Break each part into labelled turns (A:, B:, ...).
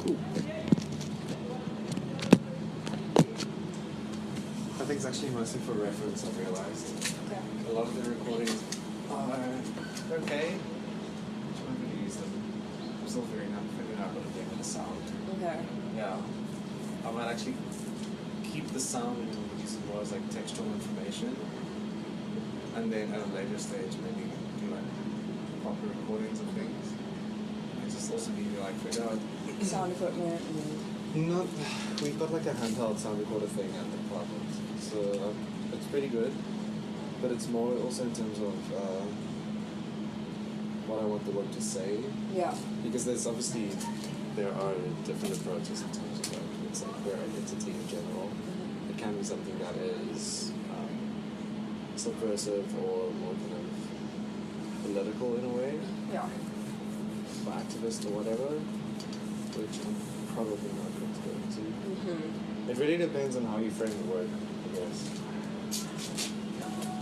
A: Cool. I think it's actually mostly for reference, I've realized.
B: Okay.
A: A lot of the recordings are okay. I'm not going to use them. I'm still figuring out what to do with the sound.
B: Okay.
A: Yeah. I might actually keep the sound and use it more as like textual information. And then at a later stage maybe do like proper recordings of things. I just also need to like figure out
B: Sound equipment.
A: Not, we've got like a handheld sound recorder thing at the apartment, so it's pretty good, but it's more also in terms of what I want the work to say.
B: Yeah.
A: Because there are different approaches in terms of like, it's like queer identity in general.
B: Mm-hmm.
A: It can be something that is subversive or more kind of political in a way,
B: Yeah.
A: or activist or whatever, which I'm probably not going to go into.
B: Mm-hmm.
A: It really depends on how you frame the work, I guess.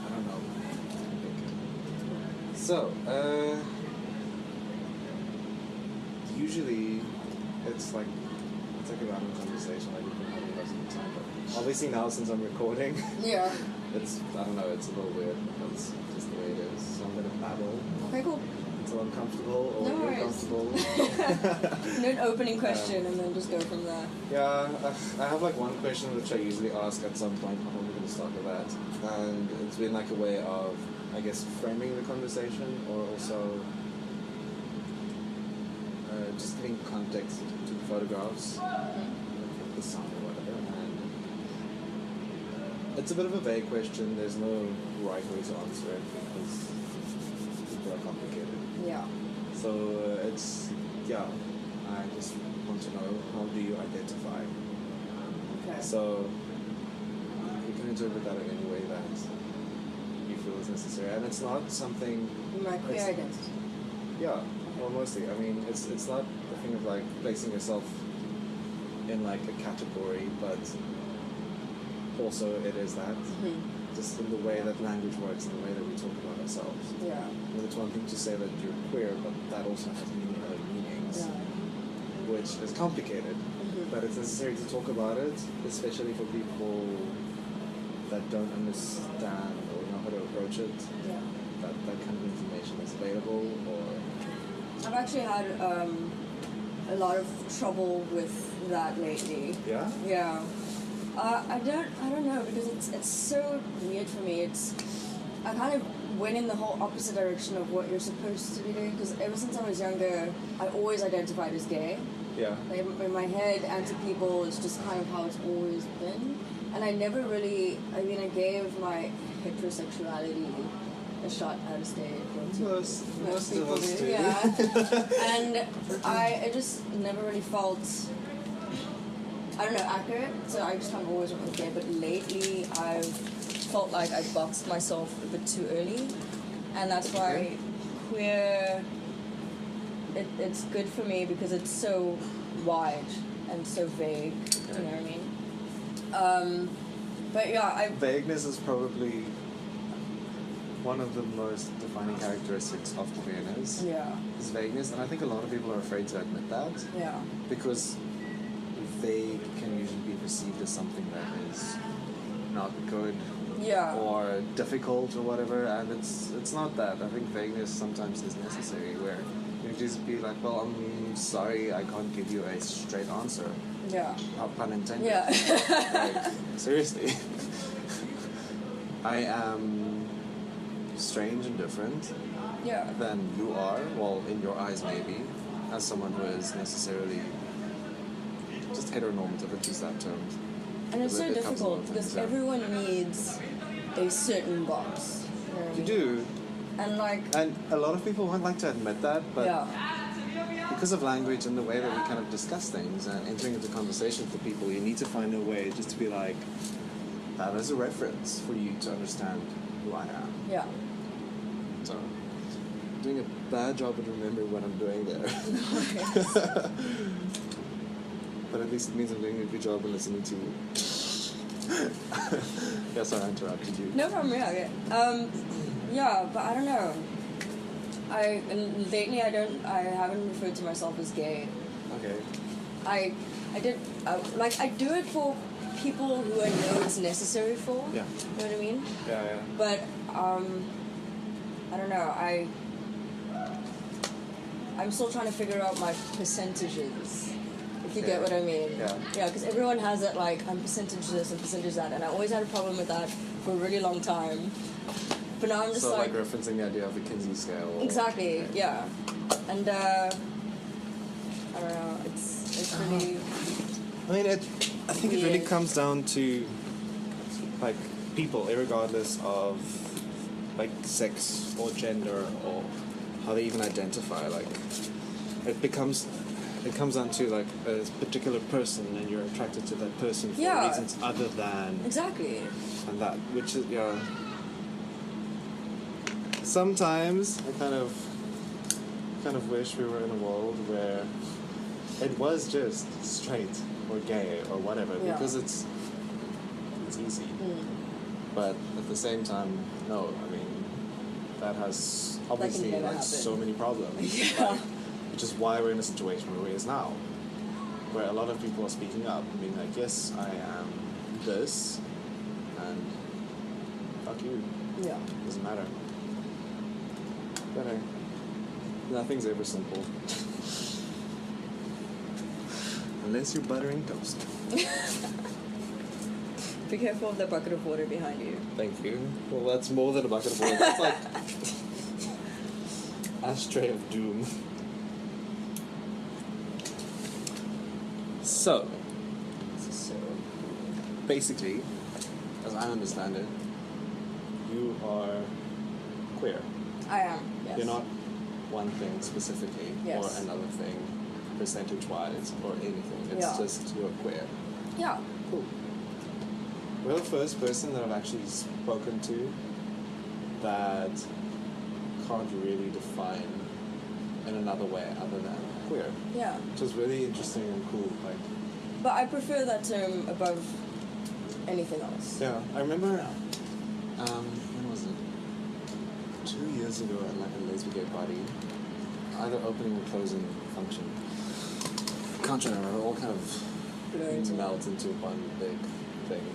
A: I don't know. So, usually it's like a random conversation like we've been having most of the time, but obviously now since I'm recording,
B: Yeah.
A: it's a little weird, but it's just the way it is. So I'm gonna babble
B: Okay, cool.
A: until I'm comfortable or
B: No
A: you're
B: worries.
A: comfortable.
B: Do an opening question and then just go from there.
A: Yeah, I have like one question which I usually ask at some point. I'm probably going to start with that, and it's been like a way of, I guess, framing the conversation, or also just giving context to the photographs, the sound or whatever. And it's a bit of a vague question. There's no right way to answer it because people are complicated.
B: Yeah.
A: So I just want to know, how do you identify?
B: Okay.
A: So you can interpret that in any way that you feel is necessary, and it's not something.
B: My queer
A: it's-
B: identity.
A: Yeah, well, mostly. I mean, it's not a thing of like placing yourself in like a category, but also it is that.
B: Mm-hmm.
A: Just in the way that language works, in the way that we talk about ourselves.
B: Yeah.
A: And it's one thing to say that you're queer, but that also has many other meanings,
B: Yeah.
A: which is complicated.
B: Mm-hmm.
A: But it's necessary to talk about it, especially for people that don't understand or know how to approach it.
B: Yeah.
A: That kind of information is available, or
B: I've actually had a lot of trouble with that lately.
A: yeah.
B: Yeah. I don't know, because it's so weird for me. I kind of went in the whole opposite direction of what you're supposed to be doing, because ever since I was younger, I always identified as gay.
A: Yeah.
B: Like in my head, and to people, it's just kind of how it's always been. And I never really, I gave my heterosexuality a shot at a stage.
A: Most
B: people
A: of us
B: do,
A: do.
B: yeah. And I just never really felt, I don't know, accurate. So I just kind of always went with gay. But lately, I've felt like I boxed myself a bit too early, and that's why queer. It's good for me because it's so wide and so vague. You know what I mean? But yeah,
A: Vagueness is probably one of the most defining characteristics of queerness.
B: Yeah.
A: Is vagueness, and I think a lot of people are afraid to admit that.
B: Yeah.
A: Because vague can usually be perceived as something that is not good
B: Yeah.
A: or difficult or whatever, and it's not that. I think vagueness sometimes is necessary, where you just be like, well, I'm sorry, I can't give you a straight answer.
B: Yeah.
A: Not pun intended.
B: Yeah.
A: Like, seriously. I am strange and different
B: Yeah.
A: than you are, well, in your eyes maybe, as someone who is necessarily just heteronormative, let's use that term.
B: And it's so
A: It comes
B: difficult
A: along
B: because
A: things, yeah.
B: everyone needs a certain box. You know what I
A: You
B: mean?
A: do,
B: And like,
A: and a lot of people won't like to admit that, but
B: yeah.
A: because of language and the way that we kind of discuss things and entering into conversations with people, you need to find a way just to be like, that is a reference for you to understand who I am.
B: Yeah.
A: So, I'm doing a bad job at remembering what I'm doing there. But at least it means I'm doing a good job of listening to you. Yeah, sorry, I interrupted you.
B: No problem, yeah. Yeah, but I don't know. Lately I haven't referred to myself as gay.
A: Okay.
B: I did like I do it for people who I know it's necessary for.
A: Yeah.
B: You know what I mean?
A: Yeah.
B: But I don't know. I'm still trying to figure out my percentages. If you get what I mean.
A: Yeah.
B: Yeah, because everyone has it like I'm percentage this and percentage that, and I always had a problem with that for a really long time. But now I'm just
A: so like referencing the idea of the Kinsey scale.
B: Exactly. Okay. Yeah. And I don't know. It's really.
A: I mean, I think it really comes down to like people, regardless of like sex or gender or how they even identify. Like it comes down to like a particular person, and you're attracted to that person for reasons other than
B: exactly.
A: And that, which is Sometimes I kind of wish we were in a world where it was just straight or gay or whatever, because it's easy. But at the same time, no. I mean, that has obviously like so many problems.
B: Yeah.
A: Like, which is why we're in a situation where we're now, where a lot of people are speaking up and being like, yes, I am this, and fuck you.
B: Yeah.
A: Doesn't matter. But nothing's ever simple. Unless you're buttering toast.
B: Be careful of the bucket of water behind you.
A: Thank you. Well, that's more than a bucket of water. That's like ashtray of doom. So, basically, as I understand it, you are queer.
B: I am, yes.
A: You're not one thing specifically or another thing percentage-wise or anything. It's just you're queer.
B: Yeah.
A: Cool. You're the first person that I've actually spoken to that can't really define in another way other than queer.
B: Yeah.
A: Which is really interesting and cool. Like,
B: but I prefer that term above anything else.
A: Yeah, I remember. When was it? 2 years ago at like a lesbian gay party, either opening or closing function. Can't remember. All kind of melt into one big thing.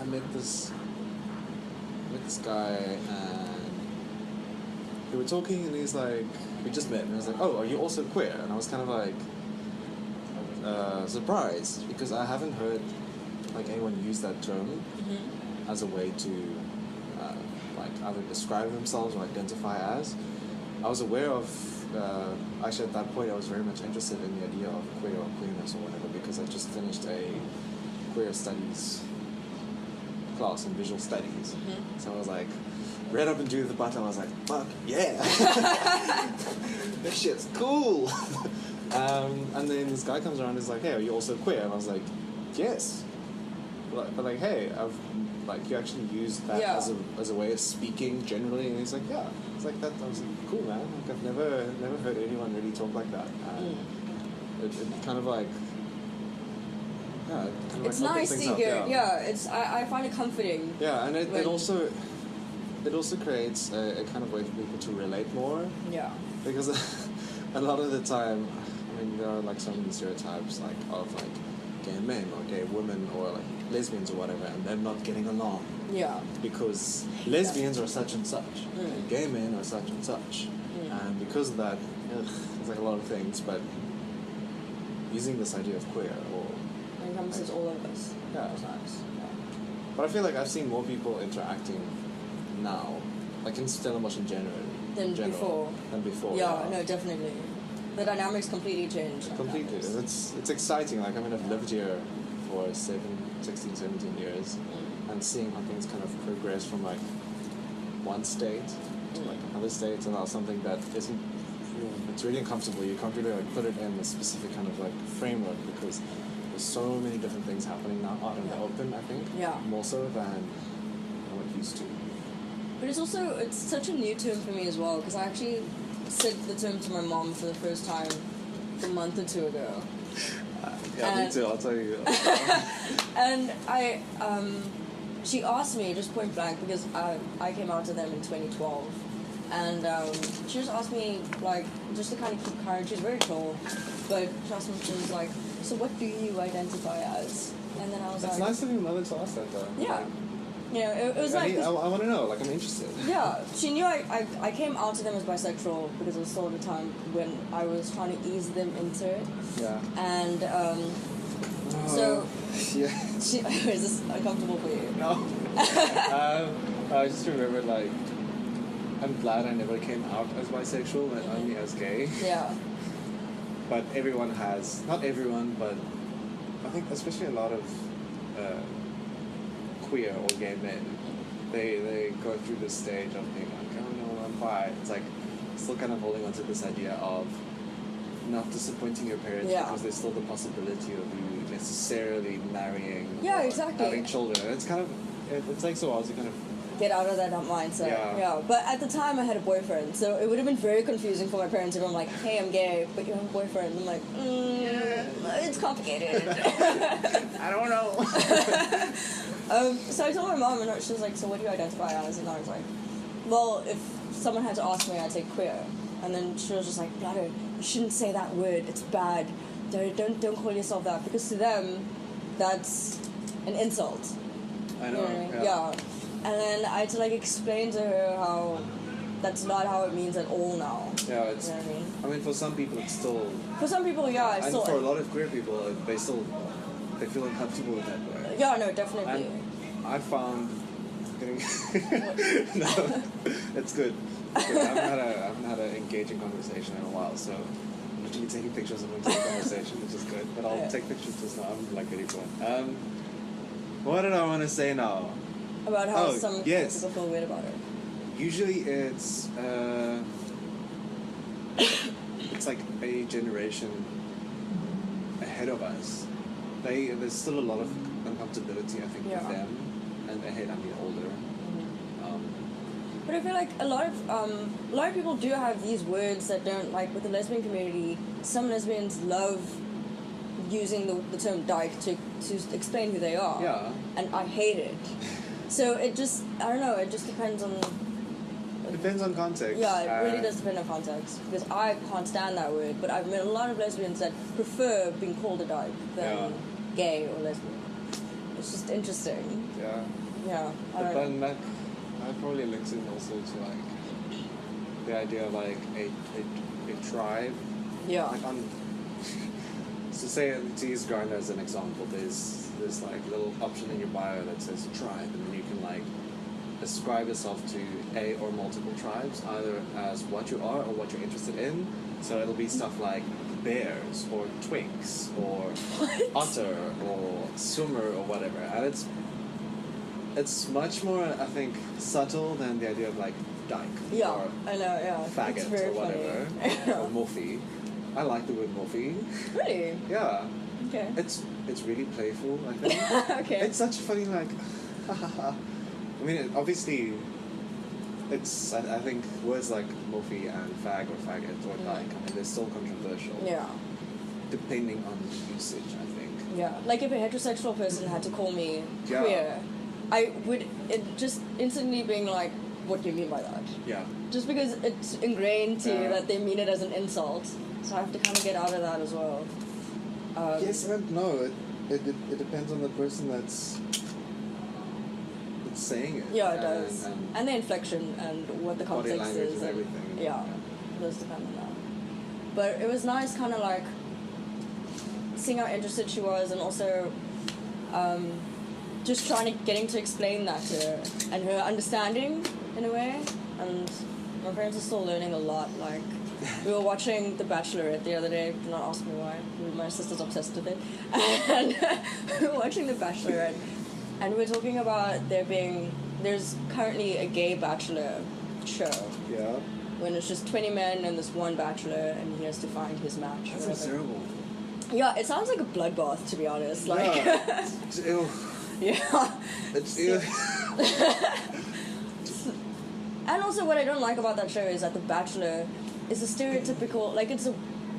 A: I met this guy, and we were talking, and he's like, we just met, and I was like, oh, are you also queer? And I was kind of like surprised, because I haven't heard like anyone use that term as a way to like either describe themselves or identify as. I was aware of actually at that point I was very much interested in the idea of queer or queerness or whatever, because I just finished a queer studies class in visual studies. So I was like, read up into the button, I was like, fuck yeah. This shit's cool. And then this guy comes around and is like, hey, are you also queer? And I was like, yes. But like, hey, I've like, you actually use that as a way of speaking generally. And he's like, yeah. It's like that. I was like, cool, man. Like, I've never heard anyone really talk like that. It kind of like, yeah. It kind of
B: it's
A: like
B: nice to hear. Yeah. It's I find it comforting.
A: Yeah, and it also creates a kind of way for people to relate more. Yeah. Because a lot of the time, I mean, there are like so many stereotypes like of like gay men or gay women or like lesbians or whatever, and they're not getting along. Yeah. Because lesbians are such and such, and gay men are such and such, and because of that, it's like a lot of things. But using this idea of queer or
B: encompasses all of us.
A: Yeah. But I feel like I've seen more people interacting now, like in Stellenbosch in general. Than before.
B: Yeah, no, definitely. The dynamics completely changed.
A: Completely. It's exciting. Like, I mean, I've lived here for 16, 17 years, and seeing how things kind of progress from like one state to like another state, and now something that isn't, it's really uncomfortable. You can't really like put it in a specific kind of like framework, because there's so many different things happening now out in the open, I think. Yeah. More so than what it used to.
B: But it's such a new term for me as well, because I actually said the term to my mom for the first time a month or two ago.
A: Me too, I'll tell you.
B: And she asked me just point blank, because I came out to them in 2012, And she just asked me, like, just to kind of keep current. She's very tall, but she asked me, she was like, so what do you identify as? And then I was
A: That's
B: like...
A: nice of your mother to ask that, though.
B: Yeah. It was like...
A: I want to know, like, I'm interested.
B: Yeah, she knew I came out to them as bisexual because it was sort of the time when I was trying to ease them into it.
A: Yeah.
B: And, so...
A: Yeah.
B: Is this uncomfortable for you?
A: No. I just remember, like, I'm glad I never came out as bisexual and only as gay.
B: Yeah.
A: But everyone has, not everyone, but I think especially a lot of queer or gay men, they go through this stage of being like, oh no, I'm bi. It's like still kind of holding on to this idea of not disappointing your parents because there's still the possibility of you necessarily marrying or
B: exactly.
A: having children. And it's kind of, it takes a while to kind of
B: get out of that mindset. Yeah. But at the time I had a boyfriend, so it would have been very confusing for my parents if I'm like, hey, I'm gay, but you have a boyfriend. I'm like, it's complicated.
A: I don't know.
B: So I told my mom, and she was like, so what do you identify as? And I was like, well, if someone had to ask me, I'd say queer. And then she was just like, Beata, you shouldn't say that word, it's bad. Don't call yourself that, because to them, that's an insult.
A: I know.
B: You know what I mean? Yeah. And then I had to, like, explain to her how that's not how it means at all now.
A: Yeah, it's...
B: You know what
A: I mean, for some people, it's still...
B: For some people, yeah, it's
A: and
B: still...
A: for a lot of queer people, they feel uncomfortable with that word.
B: Yeah, no, definitely.
A: And I found getting... No, it's good. I haven't had an engaging conversation in a while, so I'm usually taking pictures of the conversation, which is good. But I'll take pictures just now. I'm, like, ready for it. What did I want to say now?
B: About how some people feel weird about it.
A: Usually it's like a generation ahead of us. There's still a lot of uncomfortability, I think, with them. And ahead, I mean older.
B: But I feel like a lot of people do have these words that don't, like, with the lesbian community, some lesbians love using the term dyke to explain who they are.
A: Yeah.
B: And I hate it. So it just, I don't know, it just depends on...
A: It depends on context.
B: Yeah, it really does depend on context. Because I can't stand that word, but I've met a lot of lesbians that prefer being called a dyke than gay or lesbian. It's just interesting.
A: Yeah.
B: Yeah,
A: But then that probably links in also to, like, the idea of, like, a tribe.
B: Yeah.
A: Like so say, to use Grindr as an example, there's this, like, little option in your bio that says tribe, and then you can, like, ascribe yourself to a or multiple tribes, either as what you are or what you're interested in. So it'll be stuff like bears or twinks or otter or swimmer or whatever. And it's much more, I think, subtle than the idea of, like, dyke or
B: I know, yeah.
A: faggot or whatever or morphe. I like the word morphe.
B: Really?
A: Yeah.
B: Okay.
A: It's really playful, I think.
B: Okay.
A: It's such funny, like, I mean, obviously, it's, I think words like morphe and fag or faggot or dyke, I mean, they're still controversial.
B: Yeah.
A: Depending on the usage, I think.
B: Yeah. Like, if a heterosexual person had to call me queer, I would just instantly being like, what do you mean by that?
A: Yeah.
B: Just because it's ingrained to you that they mean it as an insult. So I have to kind of get out of that as well.
A: Yes and no. It depends on the person that's saying it.
B: Yeah, it does. And the inflection and what the context
A: body language
B: is.
A: And everything.
B: Yeah, it does depend on that. But it was nice kind of like seeing how interested she was, and also just getting to explain that to her and her understanding in a way. And my parents are still learning a lot. Like, we were watching The Bachelorette the other day. Do not ask me why. My sister's obsessed with it. And we were watching The Bachelorette, and we were talking about there's currently a gay bachelor show. Yeah. When it's just 20 men and this one bachelor, and he has to find his match.
A: That's terrible.
B: Yeah, it sounds like a bloodbath, to be honest. Like,
A: yeah. Ew.
B: Yeah.
A: It's ew.
B: And also, what I don't like about that show is that the bachelor is a stereotypical, like, it's a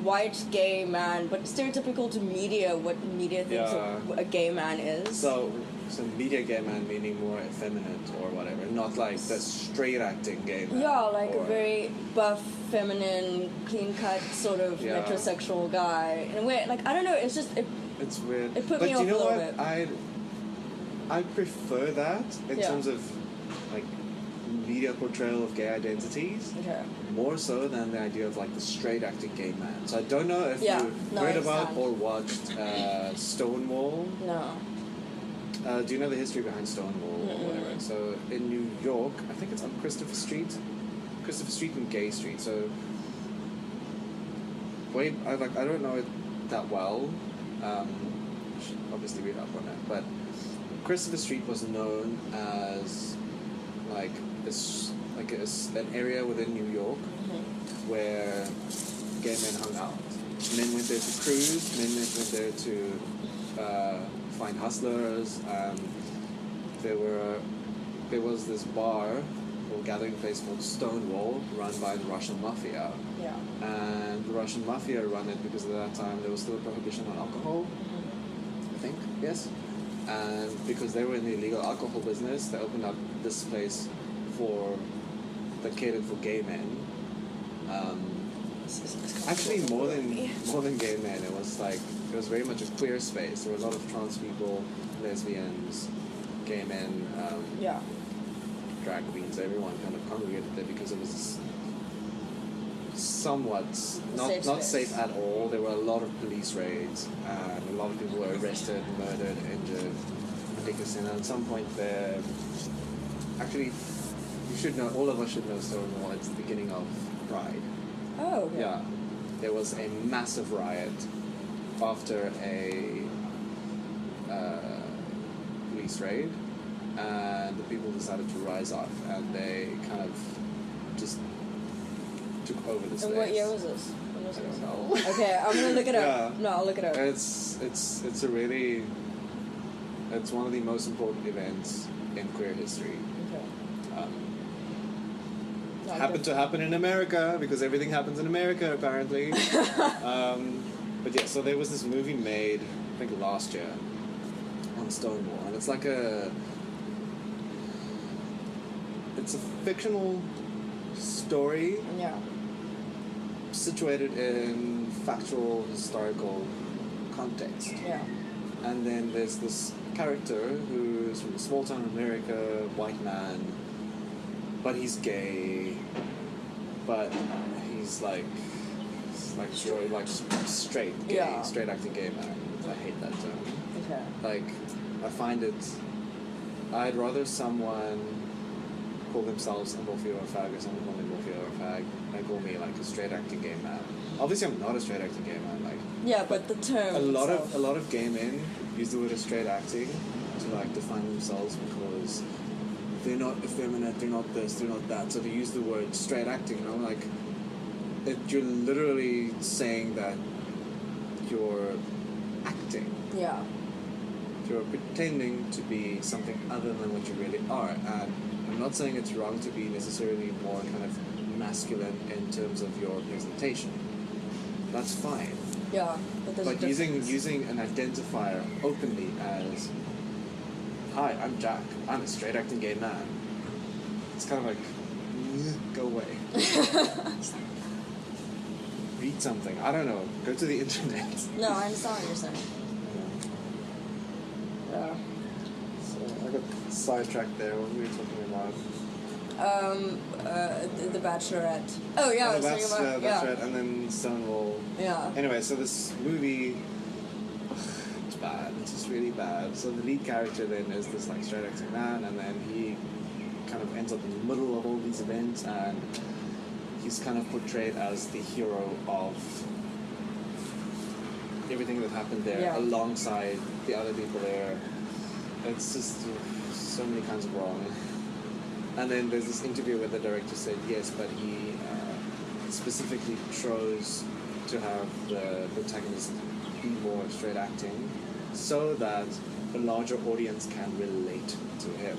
B: white gay man, but stereotypical to media, what media thinks a gay man is.
C: So media gay man meaning more effeminate or whatever, not like the straight acting gay man.
B: Yeah, like a very buff, feminine, clean cut sort of metrosexual guy. In a way, like I don't know, it's just
C: it's weird.
B: It put me off a little bit.
C: I prefer that in terms of like media portrayal of gay identities.
B: Okay.
C: More so than the idea of like the straight acting gay man. So I don't know if you heard about or watched Stonewall.
B: No.
C: Do you know the history behind Stonewall or whatever? So in New York, I think it's on Christopher Street and Gay Street. So I don't know it that well. Should obviously read up on it, but Christopher Street was known as like an area within New York where gay men hung out. Men went there to cruise. Men went there to find hustlers. There was this bar or gathering place called Stonewall, run by the Russian mafia.
B: Yeah.
C: And the Russian mafia run it because at that time there was still a prohibition on alcohol. I think, yes. And because they were in the illegal alcohol business, they opened up this place that catered for gay men. Actually, more than gay men, it was very much a queer space. There were a lot of trans people, lesbians, gay men, drag queens. Everyone kind of congregated there because it was somewhat not safe at all. There were a lot of police raids, and a lot of people were arrested, murdered, injured, ridiculous. And at some point there, actually, you should know. All of us should know Stonewall. It's the beginning of Pride.
B: Oh, okay.
C: Yeah. There was a massive riot after a police raid, and the people decided to rise up, and they kind of just took over this place.
B: And what year was this?
C: I don't know.
B: Okay, I'm gonna look it up.
C: Yeah.
B: No, I'll look it up.
C: It's one of the most important events in queer history.
B: Okay.
C: Happened to happen in America because everything happens in America apparently. But yeah, so there was this movie made, I think last year, on Stonewall, and it's a fictional story.
B: Yeah.
C: Situated in factual historical context.
B: Yeah.
C: And then there's this character who's from a small town in America, white man, but he's gay, but he's straight gay, straight acting gay man. I hate that term.
B: Okay.
C: I'd rather someone call themselves a Wolfie or a fag or someone call me Wolfie or a fag than call me like a straight acting gay man. Obviously I'm not a straight acting gay man,
B: but the term
C: a lot of gay men use the word of straight acting to define themselves because they're not effeminate, they're not this, they're not that. So they use the word straight acting, you're literally saying that you're acting.
B: Yeah.
C: You're pretending to be something other than what you really are. And I'm not saying it's wrong to be necessarily more kind of masculine in terms of your presentation. That's fine.
B: Yeah.
C: But using an identifier openly as, hi, I'm Jack, I'm a straight acting gay man. It's kind of like, go away. Read something. I don't know. Go to the internet.
B: No, I understand what you're saying. Yeah.
C: So I got sidetracked there. What were we talking about?
B: The Bachelorette. Oh yeah, I was talking about
C: Bachelorette, and then Stonewall.
B: Yeah.
C: Anyway, so this movie, it's bad. It's just really bad. So the lead character then is this straight acting man, and then he kind of ends up in the middle of all these events, and he's kind of portrayed as the hero of everything that happened there, alongside the other people there. It's just so many kinds of wrong. And then there's this interview where the director said yes, but he specifically chose to have the protagonist be more straight acting so that a larger audience can relate to him.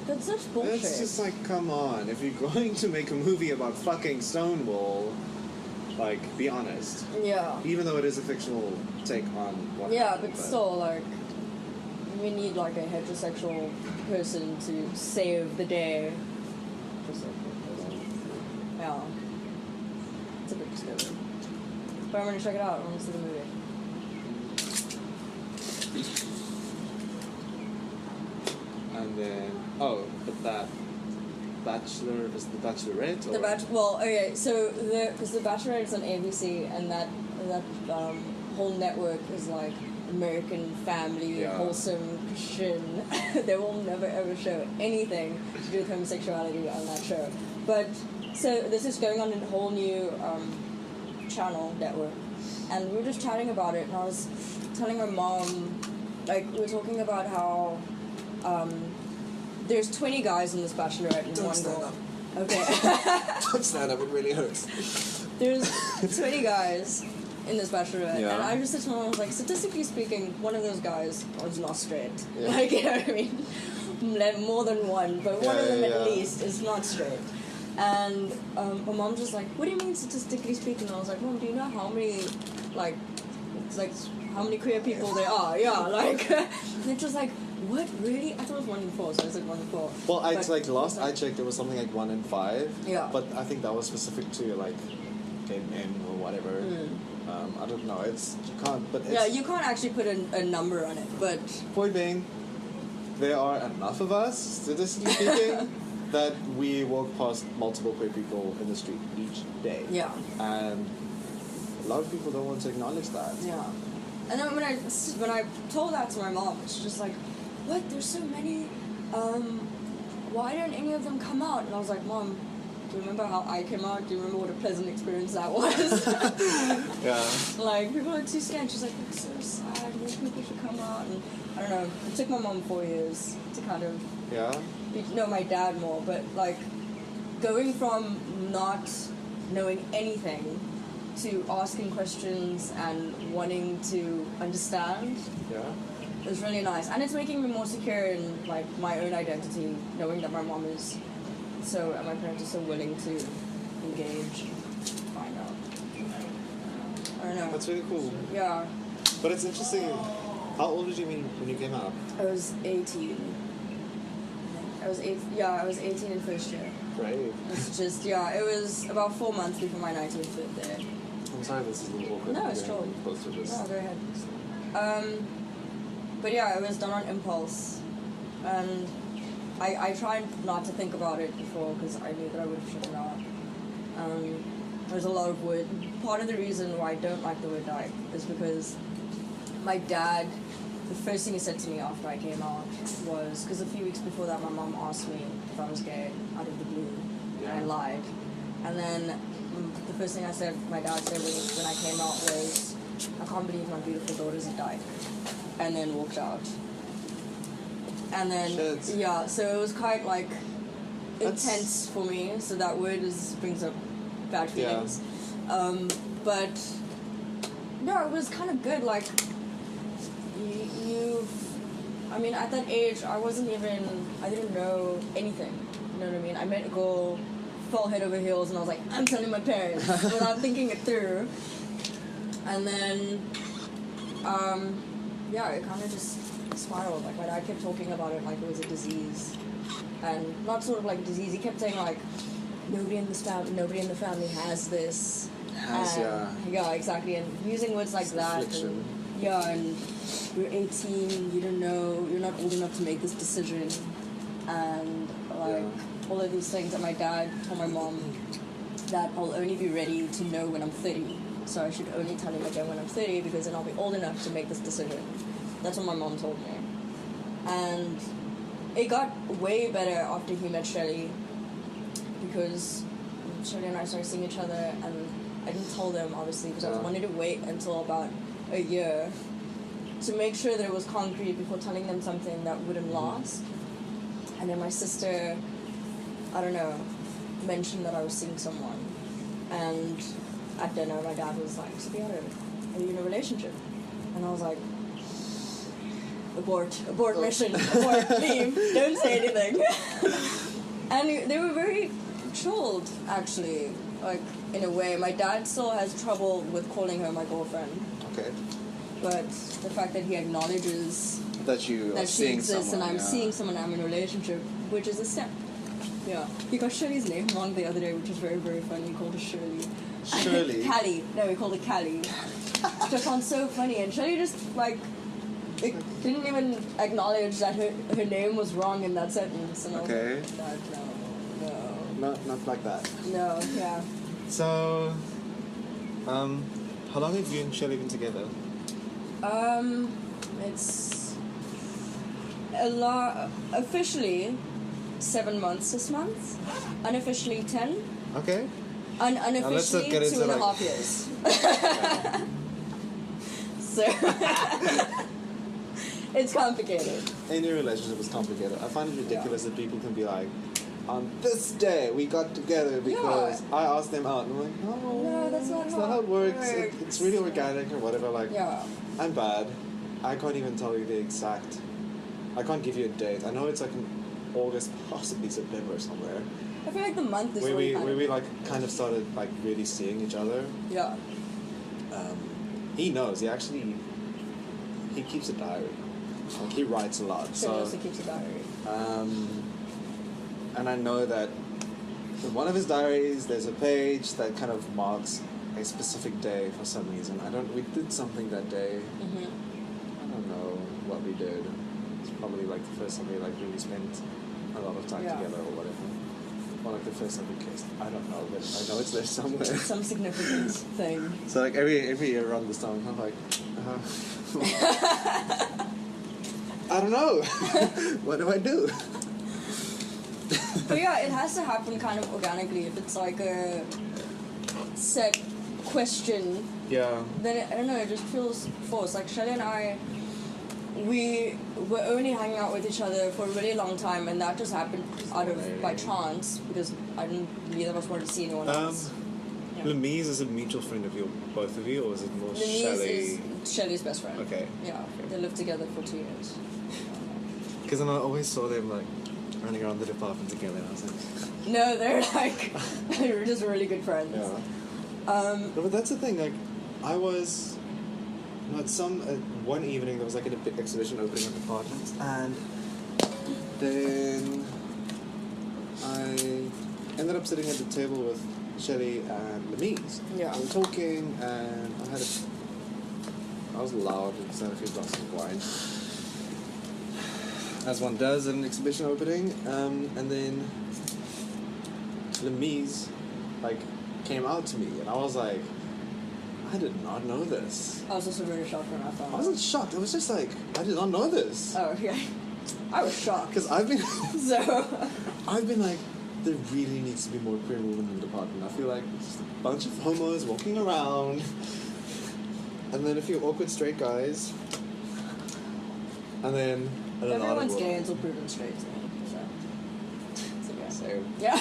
B: That's such bullshit.
C: It's just come on, if you're going to make a movie about fucking Stonewall, Like, be honest.
B: Yeah.
C: Even though it is a fictional take on what
B: Yeah,
C: happened,
B: but still, like, we need, like, a heterosexual person to save the day. Yeah. It's a bit disturbing. But I'm gonna check it out. I want to see the movie.
C: And then, but that Bachelor is the Bachelorette? Or?
B: Well, okay, so because the Bachelorette is on ABC, and that whole network is like American family, wholesome Christian. They will never ever show anything to do with homosexuality on that show. But so this is going on a whole new channel network, and we were just chatting about it, and I was telling my mom, like, we were talking about how there's 20 guys in this Bachelorette and one girl. Okay.
C: Don't stand up, it really hurts.
B: There's 20 guys in this Bachelorette,
C: yeah.
B: and I just said to my mom, I was like, statistically speaking, one of those guys was not straight.
C: Yeah.
B: Like, you know what I mean? More than one, but one of them at least is not straight. And my mom's just like, what do you mean statistically speaking? And I was like, Mom, do you know how many, like how many queer people there are? Yeah, like, and it's just like, what, really? I thought it was 1 in 4, so I said 1 in 4.
D: Well, last I checked, it was something like 1 in 5.
B: Yeah.
D: But I think that was specific to, like, gay men or whatever. I don't know, you can't, but it's...
B: Yeah, you can't actually put a number on it, but...
D: Point being, there are enough of us, statistically speaking, that we walk past multiple queer people in the street each day.
B: Yeah.
D: And a lot of people don't want to acknowledge that.
B: Yeah. And then when I told that to my mom, she's just like, what, there's so many, why don't any of them come out? And I was like, Mom, do you remember how I came out? Do you remember what a pleasant experience that was?
D: Yeah.
B: Like, people are too scared. She's like, it's so sad, more people should come out. And I don't know, it took my mom 4 years to kind of know my dad more, but like, going from not knowing anything to asking questions and wanting to understand is really nice, and it's making me more secure in like my own identity, knowing that my mom is and my parents are so willing to engage, find out. I don't know.
D: That's really cool.
B: Yeah.
D: But it's interesting. How old did you mean when you came out?
B: I was 18. I was 18 in first year.
D: Brave.
B: It's just it was about 4 months before my 19th birthday.
D: I'm sorry, this is a little awkward.
B: No, it's cool.
D: Close to this.
B: No, go ahead. But yeah, it was done on impulse, and I tried not to think about it before because I knew that I would have shut it out. There's a lot of wood. Part of the reason why I don't like the word dyke is because my dad, the first thing he said to me after I came out was, because a few weeks before that my mom asked me if I was gay out of the blue, and I lied. And then the first thing my dad said when I came out was, I can't believe my beautiful daughter's a dyke, and then walked out. And then, so it was quite like intense for me, so that word brings up bad feelings. But no, it was kind of good, like, I mean, at that age, I didn't know anything, you know what I mean? I met a girl, fell head over heels, and I was like, I'm telling my parents, without thinking it through. And then, it kind of just spiraled. Like, my dad kept talking about it like it was a disease. And not sort of like a disease, he kept saying, like, nobody in the family has this. Yeah, exactly. And using words like that. And, and you're 18, you don't know, you're not old enough to make this decision. And, like, all of these things that my dad told my mom that I'll only be ready to know when I'm 30. So I should only tell him again when I'm 30 because then I'll be old enough to make this decision. That's what my mom told me. And it got way better after he met Shelley, because Shelley and I started seeing each other, and I didn't tell them, obviously, because I wanted to wait until about a year to make sure that it was concrete before telling them something that wouldn't last. And then my sister, I don't know, mentioned that I was seeing someone, and at dinner my dad was like, so Beata, are you in a relationship? And I was like, abort mission, abort, leave, don't say anything. And they were very chilled, actually. like, in a way. My dad still has trouble with calling her my girlfriend.
D: Okay.
B: But the fact that he acknowledges
D: That she
B: exists and I'm seeing someone I'm in a relationship, which is a step. Yeah. He got Shirley's name wrong the other day, which was very, very funny. He called her Shirley.
D: Shirley?
B: Callie. No, he called her Callie. Which I found so funny. And Shirley just, like, it didn't even acknowledge that her name was wrong in that sentence. And
D: Okay.
B: I was like, no.
D: Not like that.
B: No, yeah.
D: So, how long have you and Shirley been together?
B: It's a lot. Officially, 7 months this month. Unofficially, 10.
D: Okay.
B: Unofficially,
D: get into,
B: 2.5 years. So it's complicated.
D: Any relationship is complicated. I find it ridiculous that people can be like, on this day we got together because I asked them out. And I'm like, no,
B: that's not
D: how it works. It's really organic or whatever. Like, I'm bad. I can't even tell you the exact. I can't give you a date. I know it's like in August, possibly September somewhere.
B: I feel like the month is
D: where
B: really
D: we like kind of started like really seeing each other.
B: Yeah.
D: He knows. He keeps a diary. Like he writes a lot.
B: He also keeps a diary.
D: And I know that in one of his diaries, there's a page that kind of marks a specific day for some reason. We did something that day.
B: Mm-hmm.
D: I don't know what we did. It's probably like the first time we like really spent a lot of time together or whatever. Or like the first time we kissed. I don't know, but I know it's there somewhere.
B: Some significant thing.
D: So like every year around this time, I'm like, I don't know. What do I do?
B: But yeah, it has to happen kind of organically. If it's like a set question, then I don't know, it just feels forced. Like Shelley and I, we were only hanging out with each other for a really long time, and that just happened by chance because neither of us wanted to see anyone else.
D: Lemise is a mutual friend of both of you, or is it more
B: Lemise
D: Shelley?
B: is Shelley's best friend.
D: Okay.
B: Yeah, they lived together for 2 years.
D: Because I always saw them like running around the department together, and I was like,
B: no, they're like they're just really good friends.
D: Yeah. No, but that's the thing. Like, I was at one evening there was like an exhibition opening at the department, and then I ended up sitting at the table with Shelley and Lemise.
B: Yeah.
D: We were talking, and I was loud and had a few glasses of wine, as one does at an exhibition opening. And then Lemise, like, came out to me, and I was like, I did not know this.
B: I was also very shocked when I found out.
D: I wasn't shocked. I was just like, I did not know this.
B: Oh, yeah. I was shocked.
D: Because I've been
B: So...
D: I've been like, there really needs to be more queer women in the department. I feel like it's just a bunch of homos walking around, and then a few awkward straight guys, and then
B: everyone's gay until proven straight to me, so it's okay.
D: So
B: Yeah.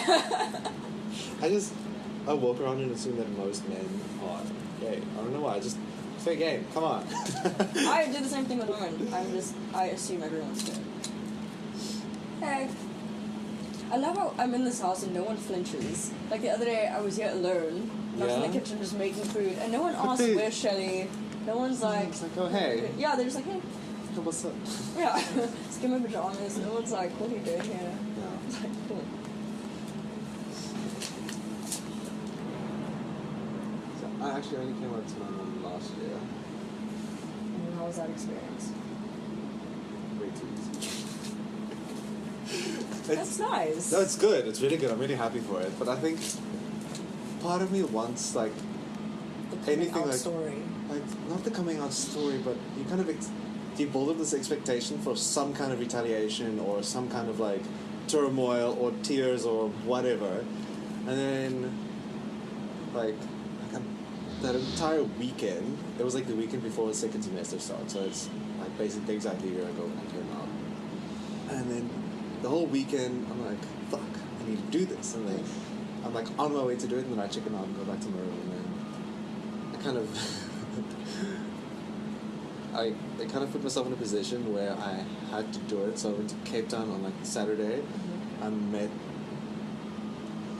D: I walk around and assume that most men are gay. I don't know why. I just say gay. Come on.
B: I do the same thing with women. I assume everyone's gay. Hey. I love how I'm in this house and no one flinches. Like the other day, I was here alone. I was in the kitchen just making food, and no one asked where's Shelley. No one's like,
D: it's like, oh hey.
B: Yeah, they're just like, hey.
D: What's up?
B: Yeah, just give me pajamas. No one's like, what are you doing here?
D: Yeah.
B: It's like, cool.
D: So I actually only came out to my mom last year.
B: And how was that experience?
D: Way too easy.
B: That's nice.
D: No, it's good. It's really good. I'm really happy for it. But I think part of me wants like anything like
B: story.
D: Like not the coming out story, but you kind of you build up this expectation for some kind of retaliation or some kind of like turmoil or tears or whatever, and then like that entire weekend. It was like the weekend before the second semester starts, so it's like basically exactly a year ago when I came out, and then. The whole weekend, I'm like, fuck, I need to do this. And then I'm like on my way to do it, and then I chicken out and go back to my room. And then I kind of, I kind of put myself in a position where I had to do it. So I went to Cape Town on like Saturday.
B: Mm-hmm.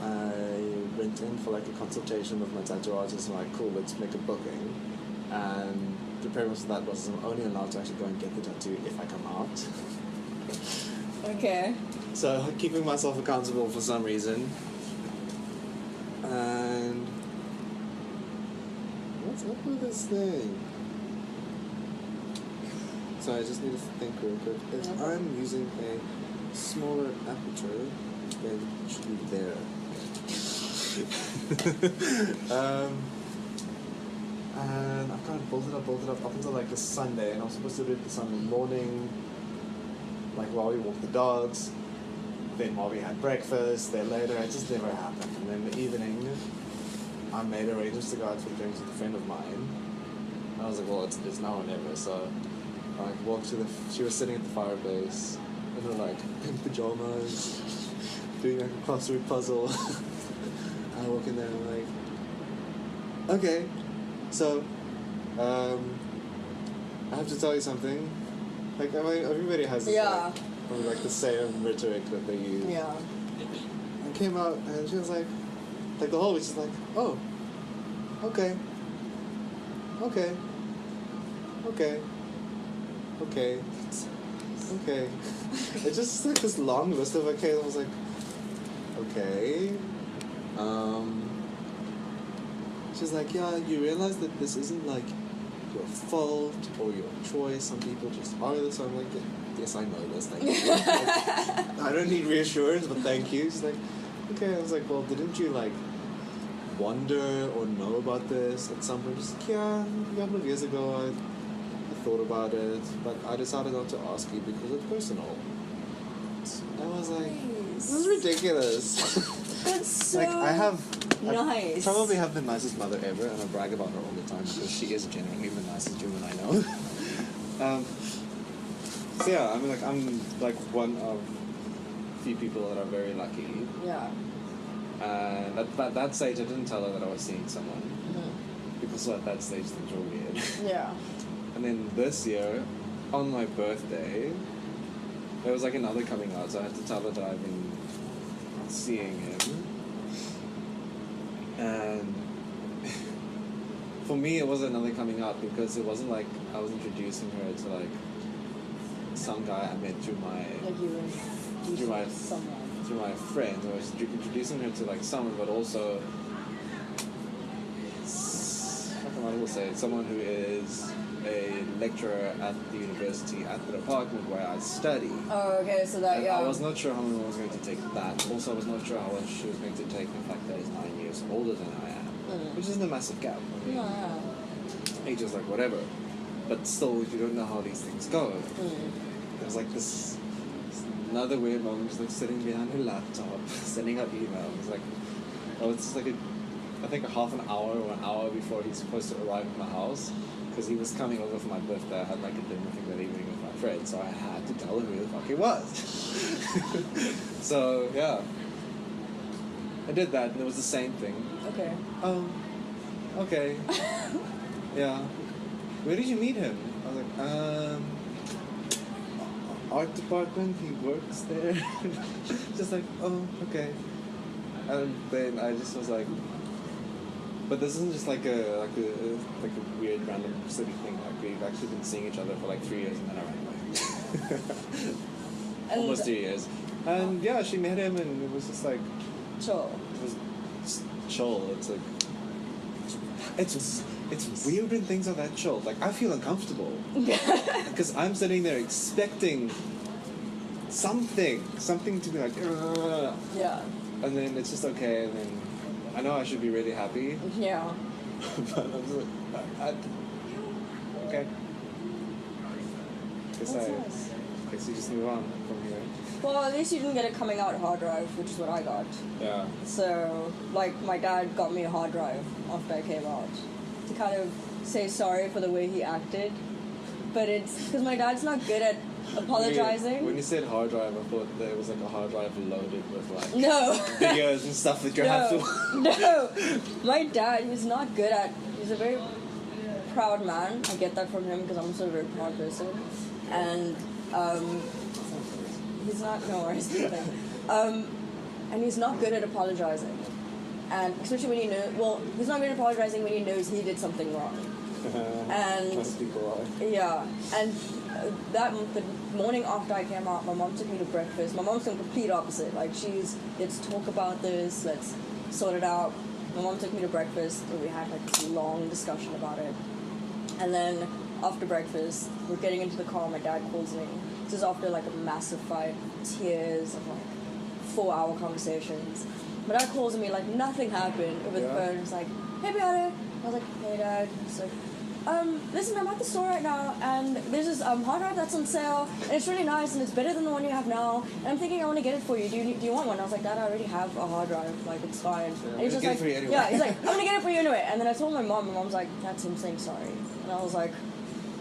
D: I went in for like a consultation with my tattoo artist. I'm like, cool, let's make a booking. And the premise of that was I'm only allowed to actually go and get the tattoo if I come out.
B: Okay.
D: So keeping myself accountable for some reason. And what's up with this thing? So I just need to think real quick. If I'm using a smaller aperture, then it should be there. And I've kind of bolted up up until like a Sunday, and I'm supposed to do it the Sunday morning, like while we walk the dogs, then while we had breakfast, then later. It just never happened. And then in the evening, I made arrangements to go out for drinks with a friend of mine. And I was like, well, it's now or never. So I like walked to she was sitting at the fireplace in her like pink pajamas, doing like a crossword puzzle. I walk in there and I'm like, okay, so I have to tell you something. Like, everybody has this, like the same rhetoric that they use.
B: Yeah.
D: I came out and she was like the whole week she's like, oh, okay. It's just like this long list of okay. I was like, okay. She's like, yeah, you realize that this isn't like your fault or your choice. Some people just are this. So I'm like, yes, I know this. Thank you. Like, I don't need reassurance, but thank you. She's like, okay. I was like, well, didn't you like wonder or know about this at some point? She's like, yeah, a couple of years ago I thought about it, but I decided not to ask you because it's personal. I was like, this is ridiculous.
B: That's so
D: like I
B: nice.
D: probably have the nicest mother ever, and I brag about her all the time because she is genuinely the nicest human I know. So yeah, I mean, like I'm like one of few people that are very lucky.
B: Yeah.
D: And at that stage, I didn't tell her that I was seeing someone because at that stage things were weird.
B: Yeah.
D: And then this year, on my birthday, there was like another coming out, so I had to tell her that I've been seeing him. And for me, it was another coming out because it wasn't like I was introducing her to like some guy I met through my through my friends. I was introducing her to like someone, but also how can I say it? Someone who is a lecturer at the university at the department where I study.
B: Oh, okay, so that,
D: And
B: yeah.
D: I was not sure how long I was going to take that. Also, I was not sure how long she was going to take the fact that he's 9 years older than I am, which isn't a massive gap. I mean, age is like whatever, but still, you don't know how these things go. There's like this another weird moment, just like sitting behind her laptop, sending out emails. Like, it's like I think a half an hour or an hour before he's supposed to arrive at my house. Because he was coming over for my birthday. I had like a dinner thing that evening with my friend, so I had to tell him who the fuck he was. So, yeah. I did that, and it was the same thing.
B: Okay.
D: Okay. Yeah. Where did you meet him? I was like, art department, he works there. Just like, oh, okay. And then I just was like, but this isn't just like a weird random silly thing. Like we've actually been seeing each other for like 3 years and then I ran away. Almost 3 years. And yeah, she met him and it was just like
B: chill.
D: It was just chill. It's like it's weird when things are that chill. Like I feel uncomfortable because I'm sitting there expecting something to be like
B: yeah.
D: And then it's just okay, and then I know I should be really happy.
B: Yeah.
D: But I'm just like, okay. Guess you just move on from here.
B: Well, at least you didn't get a coming out hard drive, which is what I got.
D: Yeah.
B: So, like, my dad got me a hard drive after I came out to kind of say sorry for the way he acted. But it's because my dad's not good at apologizing.
D: When you said hard drive, I thought that it was like a hard drive loaded with like videos and stuff that you have to.
B: No, my dad, he's not good at. He's a very proud man. I get that from him because I'm also a very proud person, and he's not. No worries. And he's not good at apologizing. and especially when he knows, well, he's not really apologizing when he knows he did something wrong. And
C: most people are.
B: yeah, and the morning after I came out, my mom took me to breakfast. My mom's the complete opposite. Like, let's talk about this, let's sort it out. My mom took me to breakfast, and we had like this long discussion about it. And then after breakfast, we're getting into the car. My dad calls me. This is after like a massive fight, tears, of like 4-hour conversations. My dad calls me like nothing happened over the phone. He's like, "Hey, Beata." I was like, "Hey, Dad." He's like, listen, I'm at the store right now, and there's this hard drive that's on sale, and it's really nice, and it's better than the one you have now, and I'm thinking I want to get it for you. Do you want one? I was like, "Dad, I already have a hard drive. Like, it's fine."
C: Yeah,
B: and he's just like,
C: anyway.
B: "Yeah." He's like, "I'm gonna get it for you anyway." And then I told my mom. My mom's like, "That's him saying sorry." And I was like,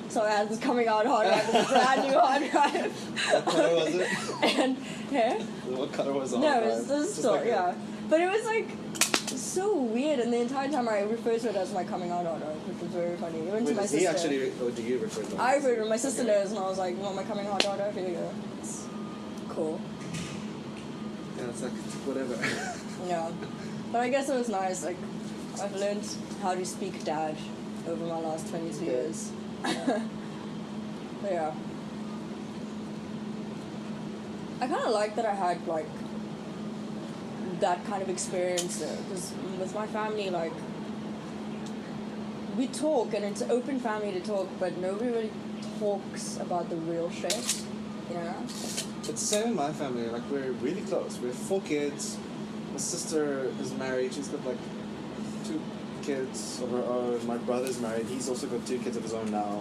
B: "So I had this coming out hard drive, this brand new hard drive."
C: What color was it?
B: And
C: What color was the
B: no,
C: hard
B: it
C: drive?
B: was the
C: Just
B: store,
C: like
B: yeah. But it was like so weird, and the entire time I referred to it as my coming out hard drive, which was very funny. Even to my
C: Does
B: sister.
C: he actually, or do you refer to him?
B: I referred to my sister knows, and I was like, "Well, my coming out hard drive, here you go." It's cool.
C: Yeah, it's like, whatever.
B: Yeah. But I guess it was nice. Like, I've learned how to speak Dad over my last 22 years. But yeah. I kind of like that I had, like, that kind of experience there. Because with my family, like, we talk, and it's an open family to talk, but nobody really talks about the real shit, you know?
C: It's the same in my family. Like, we're really close. We have 4 kids. My sister is married. She's got like 2 kids of her own. My brother's married. He's also got 2 kids of his own now.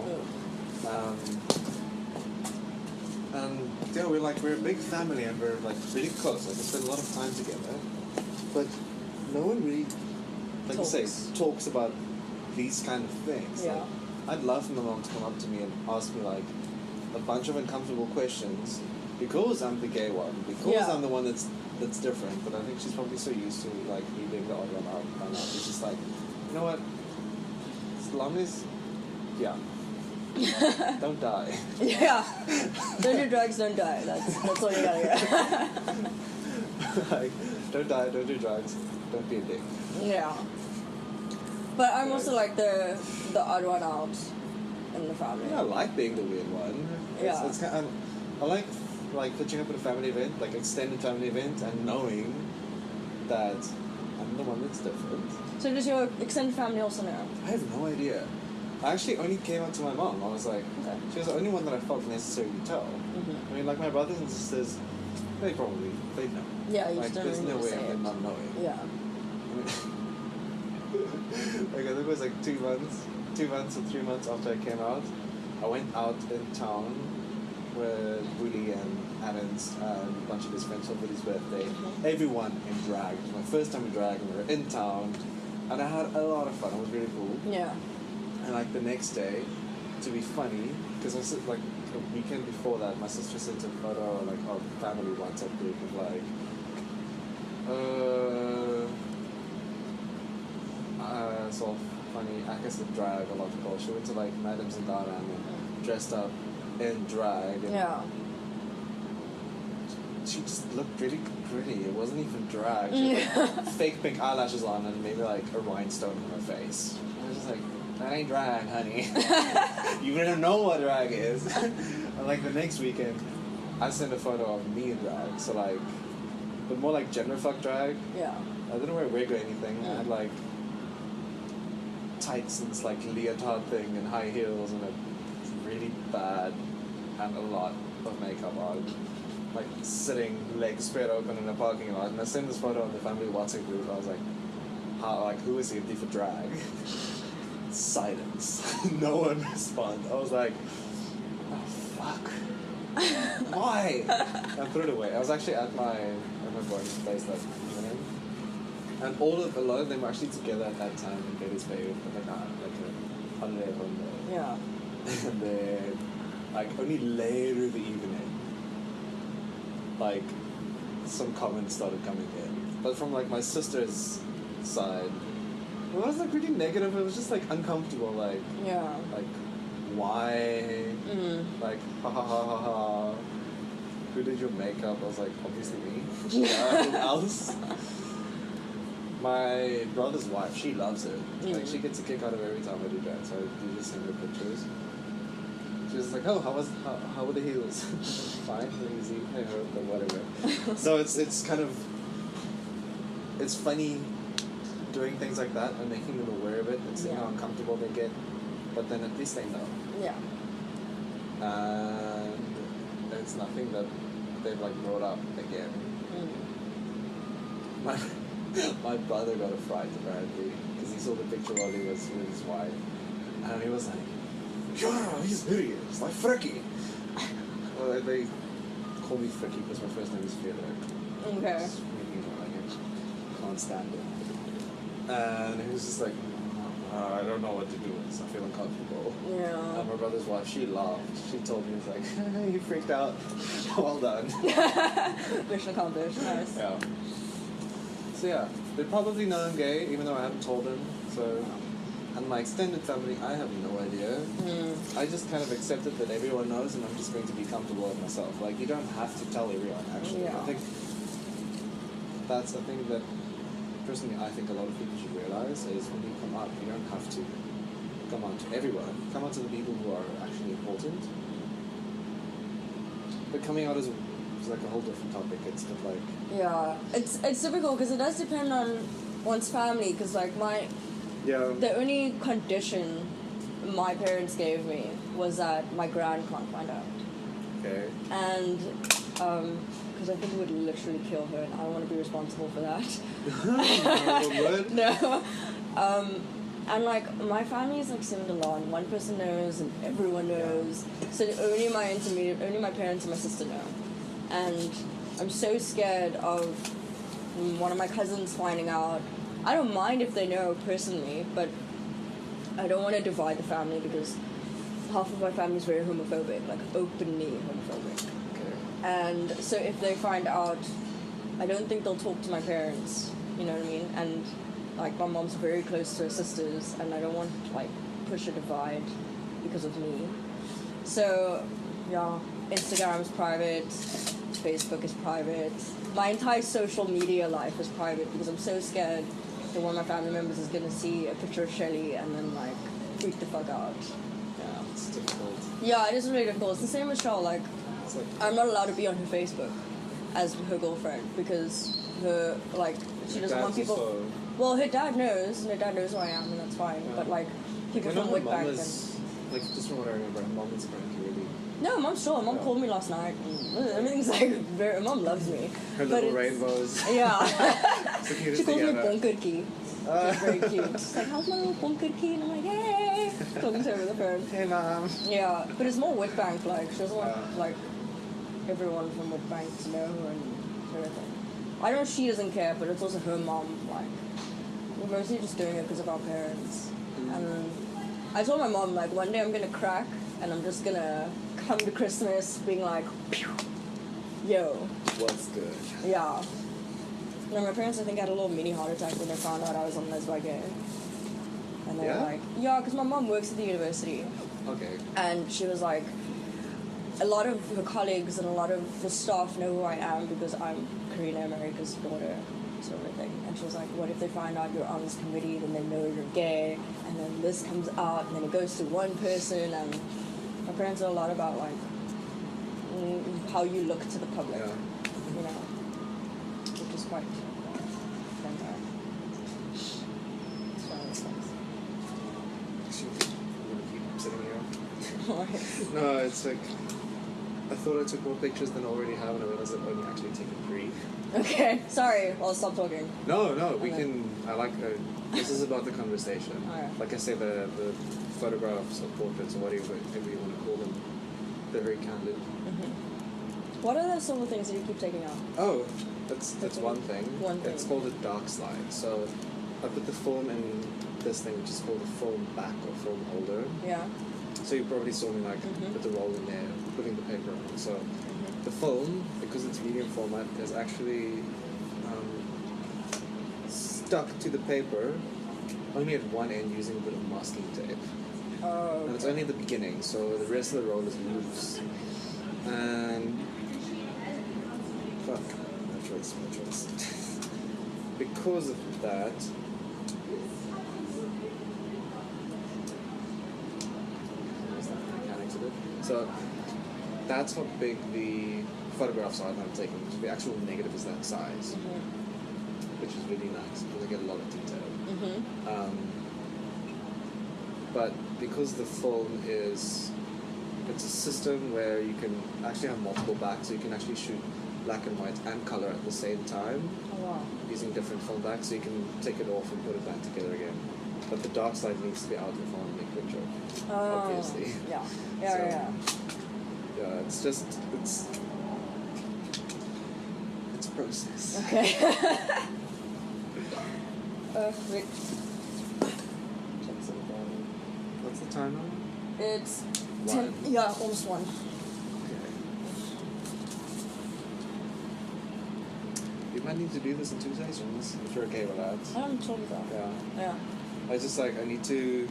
C: And yeah, we're a big family, and we're like really close. Like, we spend a lot of time together. But no one really, like you say, talks about these kind of things.
B: Yeah.
C: Like, I'd love for my mom to come up to me and ask me like a bunch of uncomfortable questions because I'm the gay one, because I'm the one that's different. But I think she's probably so used to like me being the odd one out. And she's just like, you know what? As long as, don't die.
B: Yeah. Don't do drugs, don't die. That's all you gotta get.
C: Like, don't die, don't do drugs, don't be a dick.
B: Yeah. But I'm also like the odd one out in the family.
C: Yeah, I like being the weird one.
B: Yeah.
C: It's kind of, I like pitching up at a family event, like extended family event, and knowing that I'm the one that's different.
B: So does your extended family also know?
C: I have no idea. I actually only came out to my mom. I was like, she was the only one that I felt necessary to tell.
B: Mm-hmm.
C: I mean, like my brothers and sisters, they know.
B: Yeah, you
C: Like,
B: still
C: there's no
B: need to
C: way
B: say
C: of them
B: it.
C: not knowing.
B: Yeah.
C: Like, I think it was like 2 months or 3 months after I came out, I went out in town with Willie and Alan's and a bunch of his friends over his birthday.
B: Mm-hmm.
C: Everyone in drag. It was my first time in drag, and we were in town, and I had a lot of fun. It was really cool.
B: Yeah.
C: And like the next day, to be funny, because I said like a weekend before that, my sister sent a photo like our family WhatsApp group of like, so funny. I guess it drag a lot of people. She went to like Madams and Dara and dressed up in drag. And
B: Yeah.
C: she just looked really pretty. It wasn't even drag. She had like fake pink eyelashes on and maybe like a rhinestone in her face. I was just like, that ain't drag, honey. You don't know what drag is. And like the next weekend, I sent a photo of me in drag. So like, but more like gender fuck drag.
B: Yeah.
C: I didn't wear a wig or anything. I had like tights and this like leotard thing and high heels and a really bad and a lot of makeup on. Like sitting legs spread open in a parking lot, and I sent this photo on the family WhatsApp group. I was like, who is empty for drag? Silence. No one responded. I was like, oh fuck. Why? I put it away. I was actually at my boy's place that evening, and a lot of them were actually together at that time in Gators Bay with like a holiday home there.
B: Yeah.
C: And then like only later the evening, like some comments started coming in, but from like my sister's side, it wasn't like really negative. It was just like uncomfortable, like why, like ha ha ha ha ha. Who did your makeup? I was like, obviously me. Yeah, who else? My brother's wife, she loves it. Like, she gets a kick out of every time I do that. So I do just send her pictures. She's like, oh, how were the heels? Fine, easy, I hurt, but whatever. So it's kind of, it's funny doing things like that and making them aware of it and seeing how uncomfortable they get. But then at least they know.
B: Yeah.
C: And it's nothing that they've like brought up again. My brother got a fright apparently because he saw the picture while he was with his wife, and he was like, "Yeah, he's hideous, like Fricky." Well, they call me Fricky because my first name is Theodore.
B: Okay.
C: It's really annoying. I can't stand it. And he was just like, I don't know what to do with this. I feel uncomfortable.
B: Yeah.
C: And my brother's wife, she laughed. She told me, like, you freaked out. Well done.
B: Mission accomplished. Nice.
C: Yeah. So yeah, they probably know I'm gay, even though I haven't told them. So, and my extended family, I have no idea. I just kind of accepted that everyone knows, and I'm just going to be comfortable with myself. Like, you don't have to tell everyone. Actually,
B: Yeah.
C: I think that's a thing that personally I think a lot of people should realize is when you come out, you don't have to come out to everyone. Come out to the people who are actually important. But coming out is like a whole different topic. It's not like...
B: Yeah, it's difficult because it does depend on one's family. Because like the only condition my parents gave me was that my gran can't find out.
C: Okay.
B: And because I think it would literally kill her, and I don't want to be responsible for that. No. And like my family is like Simdalan. One person knows, and everyone knows. So only my parents and my sister know. And I'm so scared of one of my cousins finding out. I don't mind if they know personally, but I don't want to divide the family because half of my family is very homophobic, like openly homophobic. And so if they find out, I don't think they'll talk to my parents, you know what I mean? And like my mom's very close to her sisters, and I don't want to like push a divide because of me. So yeah, Instagram is private, Facebook is private, my entire social media life is private because I'm so scared that one of my family members is gonna see a picture of Shelly and then like freak the fuck out.
C: Yeah, it's difficult.
B: Yeah, it is really difficult. It's the same with Shell, like I'm not allowed to be on her Facebook as her girlfriend because her like she doesn't want people.
C: Also...
B: Well, her dad knows, and her dad knows who I am, and that's fine. Yeah. But like people from Whitbank and
C: like just from what I remember, her mom is apparently really.
B: No, mom's sure. Mom called me last night. And everything's like very. Mom loves me.
C: Her
B: but
C: little rainbows.
B: Yeah.
C: She
B: calls me Bonkirki. It's very cute. She's like, "How's my little Bonkirki?" And I'm like, "Hey!" Talking to her with the phone.
C: Hey, mom.
B: Yeah, but it's more Whitbank. Like she doesn't want like everyone from Whitbank to know and everything. I know she doesn't care, but it's also her mom. Like we're mostly just doing it because of our parents. And I told my mom like one day I'm gonna crack and I'm just gonna come to Christmas being like, pew, yo.
C: What's good?
B: Yeah. No, my parents I think had a little mini heart attack when they found out I was on Lesbian Gay. And they were like, yeah, because my mom works at the university.
C: Okay.
B: And she was like, a lot of her colleagues and a lot of the staff know who I am because I'm Karina America's daughter, sort of thing. And she was like, what if they find out you're on this committee, then they know you're gay, and then this comes out, and then it goes to one person, and my parents know a lot about, like, how you look to the public, you know, which is quite fantastic. It's one of those things.
C: You want to keep sitting here?
B: Why?
C: No, it's like, I thought I took more pictures than I already have, and I realized I've only actually taken 3.
B: Okay, sorry, I'll stop talking.
C: No, we can, I like, this is about the conversation.
B: Alright.
C: Like I say, the photographs or portraits or whatever you want to call them, they're very candid.
B: Mm-hmm. What are the silver things that you keep taking out?
C: Oh, that's one thing.
B: One thing.
C: It's called a dark slide. So I put the film in this thing, which is called a film back or film holder.
B: Yeah.
C: So you probably saw me like put the roll in there, putting the paper on. So the film, because it's medium format, is actually stuck to the paper only at one end using a bit of masking tape.
B: Oh. Okay.
C: And it's only at the beginning, so the rest of the roll is loose. And fuck, no choice. because of that, so that's how big the photographs are that I'm taking. The actual negative is that size, which is really nice because I get a lot of detail. But because the film it's a system where you can actually have multiple backs, so you can actually shoot black and white and color at the same time using different film backs, so you can take it off and put it back together again. But the dark side needs to be out if I want to make a picture, obviously.
B: Yeah,
C: it's just, it's a process.
B: Okay. Wait.
C: Check something. What's the time on?
B: It's
C: 1.
B: 10, yeah, almost 1.
C: Okay. You might need to do this in 2 sessions, if you're okay with that.
B: I'm totally down. Yeah.
C: I just I need to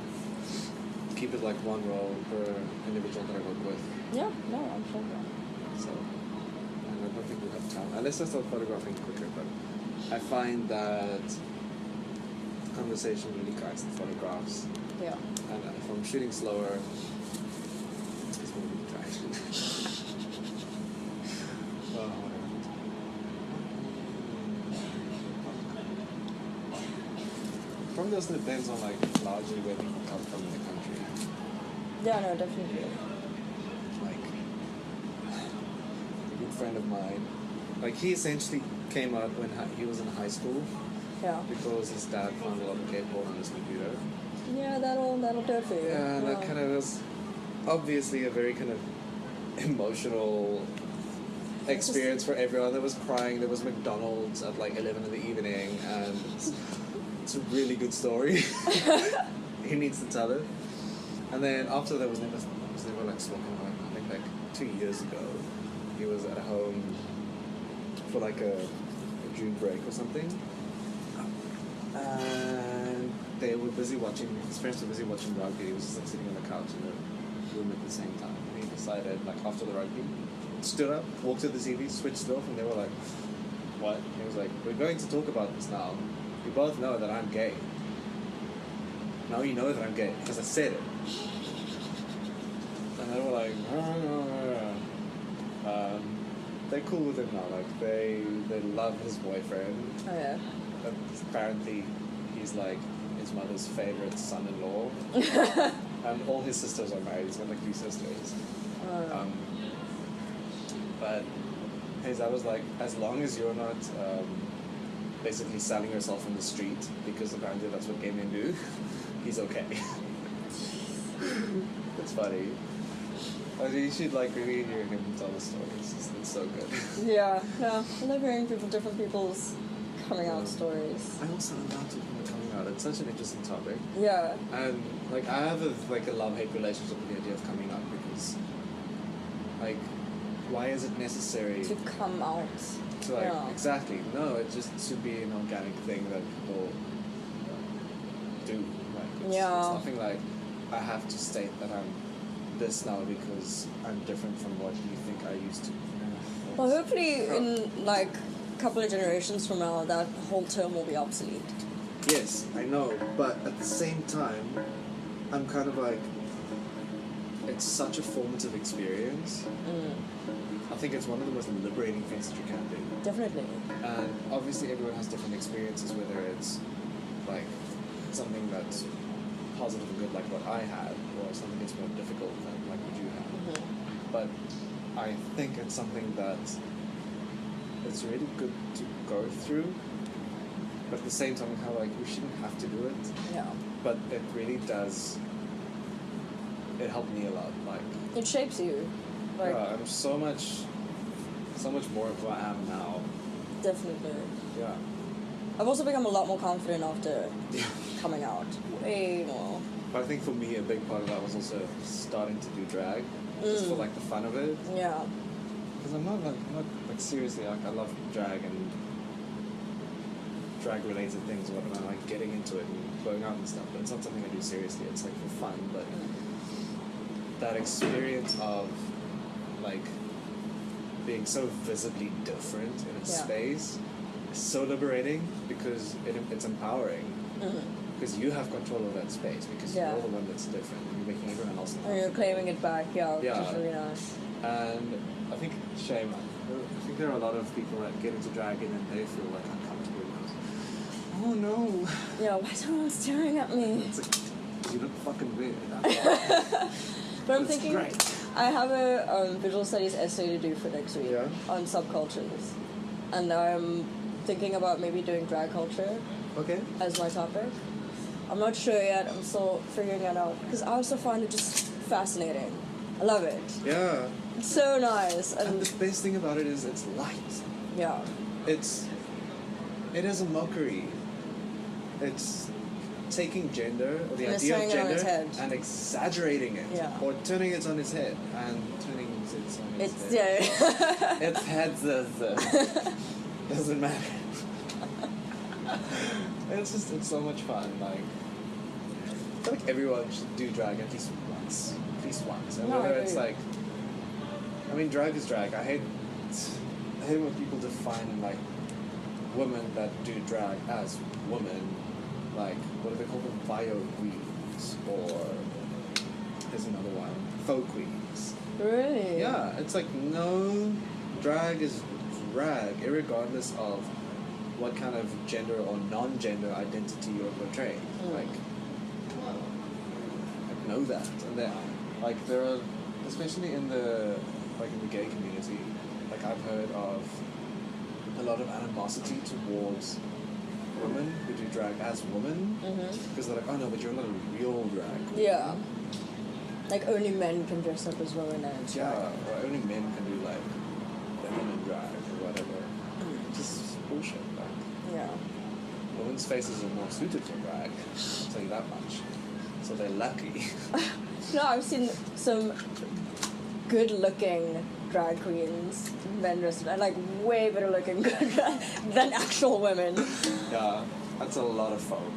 C: keep it like 1 roll per individual that I work with.
B: Yeah, no, I'm sure.
C: So, and I don't think we have time. Unless I start photographing quicker, but I find that the conversation really guides the photographs.
B: Yeah.
C: And if I'm shooting slower, it's going to be distraction. Probably also depends on largely where people come from in the country.
B: Yeah, no, definitely.
C: Like a good friend of mine, he essentially came out when he was in high school.
B: Yeah.
C: Because his dad found a lot of K-pop on his computer.
B: Yeah, that'll do it for you.
C: Yeah, and that kind of was obviously a very kind of emotional experience for everyone. There was crying, there was McDonald's at 11 in the evening, and it's a really good story. He needs to tell it. And then after that was never spoken about. I think 2 years ago, he was at home for a June break or something. And they were busy watching, his parents were busy watching rugby. He was just sitting on the couch in the room at the same time. And he decided, after the rugby, stood up, walked to the TV, switched it off, and they were like, what? And he was like, we're going to talk about this now. You both know that I'm gay. Now you know that I'm gay, because I said it. And they were like, they're cool with it now. They love his boyfriend.
B: Oh, yeah.
C: Apparently, he's his mother's favorite son-in-law. And all his sisters are married. He's got 3 sisters. But his dad was like, as long as you're not basically selling yourself on the street, because apparently that's what gay men do, he's okay. It's funny. You should really hear him tell the stories. It's so good.
B: Yeah. I love hearing different people's coming out stories.
C: I also love talking about coming out. It's such an interesting topic.
B: Yeah.
C: And I have a love-hate relationship with the idea of coming out, because why is it necessary
B: to come out?
C: Exactly. No, it just should be an organic thing that people do. It's nothing I have to state that I'm this now because I'm different from what you think I used to.
B: Well, hopefully in a couple of generations from now, that whole term will be obsolete.
C: Yes, I know, but at the same time, I'm kind of it's such a formative experience. I think it's one of the most liberating things that you can do.
B: Definitely.
C: And obviously everyone has different experiences, whether it's something that's positive and good like what I had, or something that's more difficult like what you had. But I think it's something that it's really good to go through, but at the same time we shouldn't have to do it.
B: Yeah.
C: But it really does, it helped me a lot.
B: It shapes you.
C: I'm so much more of who I am now.
B: Definitely.
C: Yeah.
B: I've also become a lot more confident after coming out. Way more.
C: But I think for me, a big part of that was also starting to do drag, just for the fun of it.
B: Yeah.
C: Because I'm not seriously, I love drag and drag related things, or whatever, getting into it and going out and stuff. But it's not something I do seriously. It's for fun. But that experience of being so visibly different in a space so liberating because it's empowering. Because you have control of that space because you're the one that's different. You're making everyone else
B: and you're claiming it back, which is really nice.
C: And I think shame. I think there are a lot of people that get into drag and then they feel like uncomfortable because, oh no.
B: Yeah, why is everyone staring at me?
C: It's like, you look fucking weird.
B: But I'm thinking,
C: great.
B: I have a visual studies essay to do for next week on subcultures, and I'm thinking about maybe doing drag culture as my topic. I'm not sure yet. I'm still figuring it out because I also find it just fascinating. I love it.
C: Yeah.
B: It's so nice.
C: And the best thing about it is it's light.
B: Yeah.
C: It is a mockery. It's taking gender, or the idea of gender, and exaggerating it.
B: Yeah.
C: Or turning it on its head, and turning it on its head.
B: Yeah.
C: Its head doesn't matter. It's so much fun. Like, I feel like everyone should do drag at least once. And whether it's like, I mean, drag is drag. I hate when people define like women that do drag as women, like what do they call them? Bio queens, or there's another one, faux queens.
B: Really?
C: Yeah, it's like no, drag is drag, irregardless of what kind of gender or non-gender identity you're portraying. Like know that, and there are, especially in the gay community, like I've heard of a lot of animosity towards women who do drag as women, because they're like, oh no, but you're not a real drag queen.
B: Yeah. Like only men can dress up as women and drag.
C: Yeah, or only men can do like feminine drag or whatever. Just bullshit.
B: Yeah.
C: Women's faces are more suited for drag, I'll tell you that much. So they're lucky.
B: No, I've seen some good-looking drag queens, men dressed like way better looking than actual women.
C: Yeah, that's a lot of foam.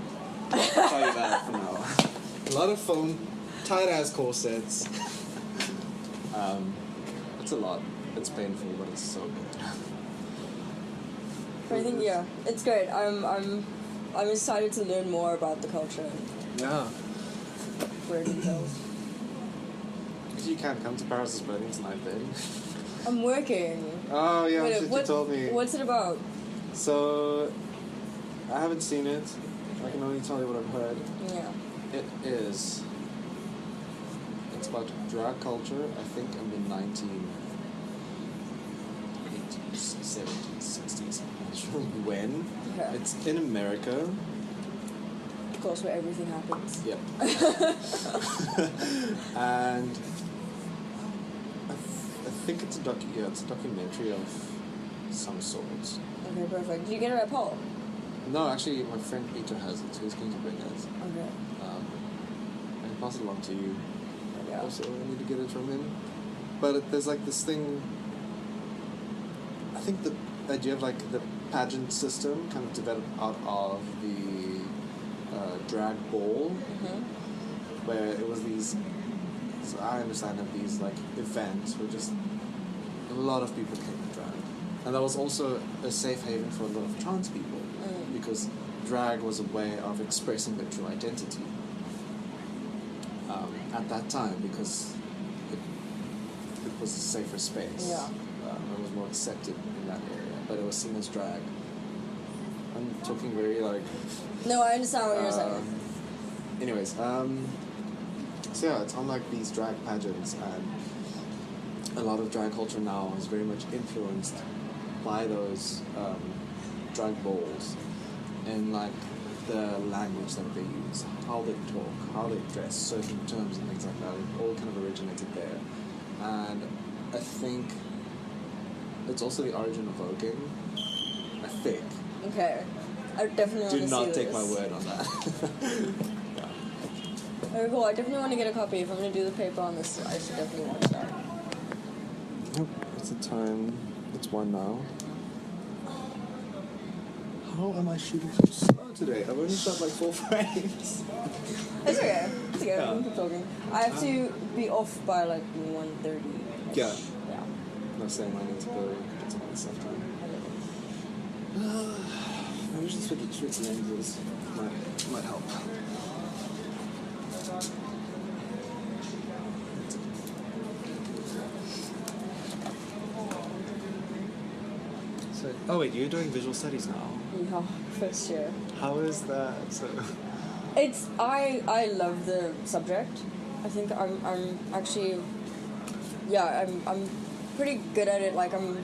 C: I'll tell you that for now. A lot of foam, tight-ass corsets. It's a lot. It's painful, but it's so good.
B: But I think it's great. I'm excited to learn more about the culture.
C: Yeah.
B: Weird details.
D: You can't come to Paris' wedding tonight, then.
B: I'm working.
D: Oh yeah, you told me.
B: What's it about?
D: So, I haven't seen it. I can only tell you what I've heard.
B: Yeah.
D: It is. It's about drag culture, I think, in the 1980s, 70s, 60s. I'm not sure when.
B: Okay.
D: It's in America.
B: Of course, where everything happens.
D: Yep. And I think it's a documentary of some sort.
B: Okay, perfect. Did you get it at Paul?
D: No, actually, my friend Peter has it, so he's going to bring it.
B: Okay.
D: I can pass it along to you.
B: Yeah.
D: Also, I need to get it from him. But there's like this thing. I think the idea of like the pageant system kind of developed out of the drag ball, where it was these. So I understand of these like events where just a lot of people came to drag, and that was also a safe haven for a lot of trans people because drag was a way of expressing their true identity at that time because it was a safer space.
B: Yeah.
D: It was more accepted in that area, but it was seen as drag. I'm talking very like.
B: No, I understand what you're saying.
D: Anyways, so yeah, it's on like these drag pageants, and a lot of drag culture now is very much influenced by those drag balls, and like the language that they use, how they talk, how they dress, certain terms and things like that. It all kind of originated there, and I think it's also the origin of voguing. I think.
B: Okay, I definitely want to see this.
D: Do not take my word on that.
B: Very cool. I definitely want to get a copy. If I'm going to do the paper on this, I should definitely watch that.
D: Yep, it's the time. It's 1 now. How am I shooting so slow today? I've only shot like 4 frames.
B: It's okay. It's okay.
D: Yeah.
B: We can keep talking. I have to be off by like 1:30.
D: Yeah.
B: Yeah.
D: I'm not saying I need to go get some other stuff done.
C: Maybe just switch lenses might help. So, oh wait, you're doing visual studies now.
B: Yeah, first year.
C: How is that? So,
B: It's I love the subject. I think I'm actually I'm pretty good at it. Like I'm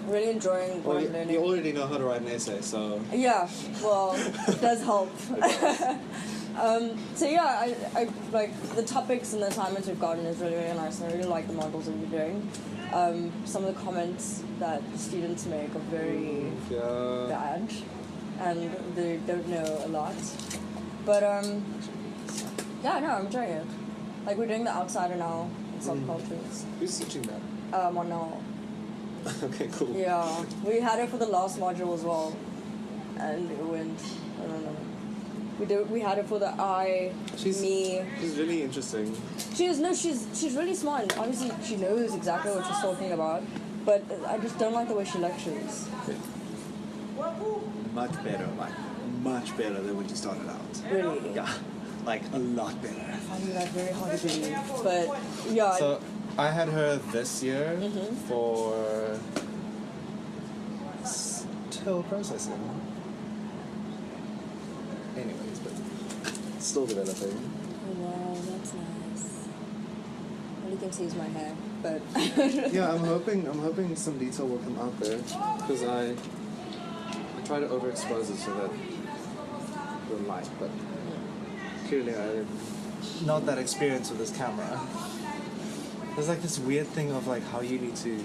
B: really enjoying what I'm learning.
C: you already know how to write an essay, so
B: Yeah, well, it does help. So yeah, I like the topics and the assignments we've gotten is really, really nice, and I really like the modules that we're doing. Some of the comments that the students make are very bad, and they don't know a lot. But yeah, no, I'm enjoying it. Like we're doing the outsider now in subcultures.
C: Who's teaching that?
B: On now.
C: Okay, cool.
B: Yeah, we had it for the last module as well, and it went. I don't know. We had it for the me.
C: She's really interesting.
B: She's really smart. And obviously, she knows exactly what she's talking about, but I just don't like the way she lectures.
C: Much better than when you started out.
B: Really?
C: Yeah, like a lot better.
B: I find that very hard to believe, but yeah.
C: So I had her this year for still processing. Anyways, but still developing.
B: Wow, that's nice. All you can see is my hair, but
C: Yeah, I'm hoping some detail will come out there because I try to overexpose it so that the light, but clearly I'm not that experienced with this camera. There's like this weird thing of like how you need to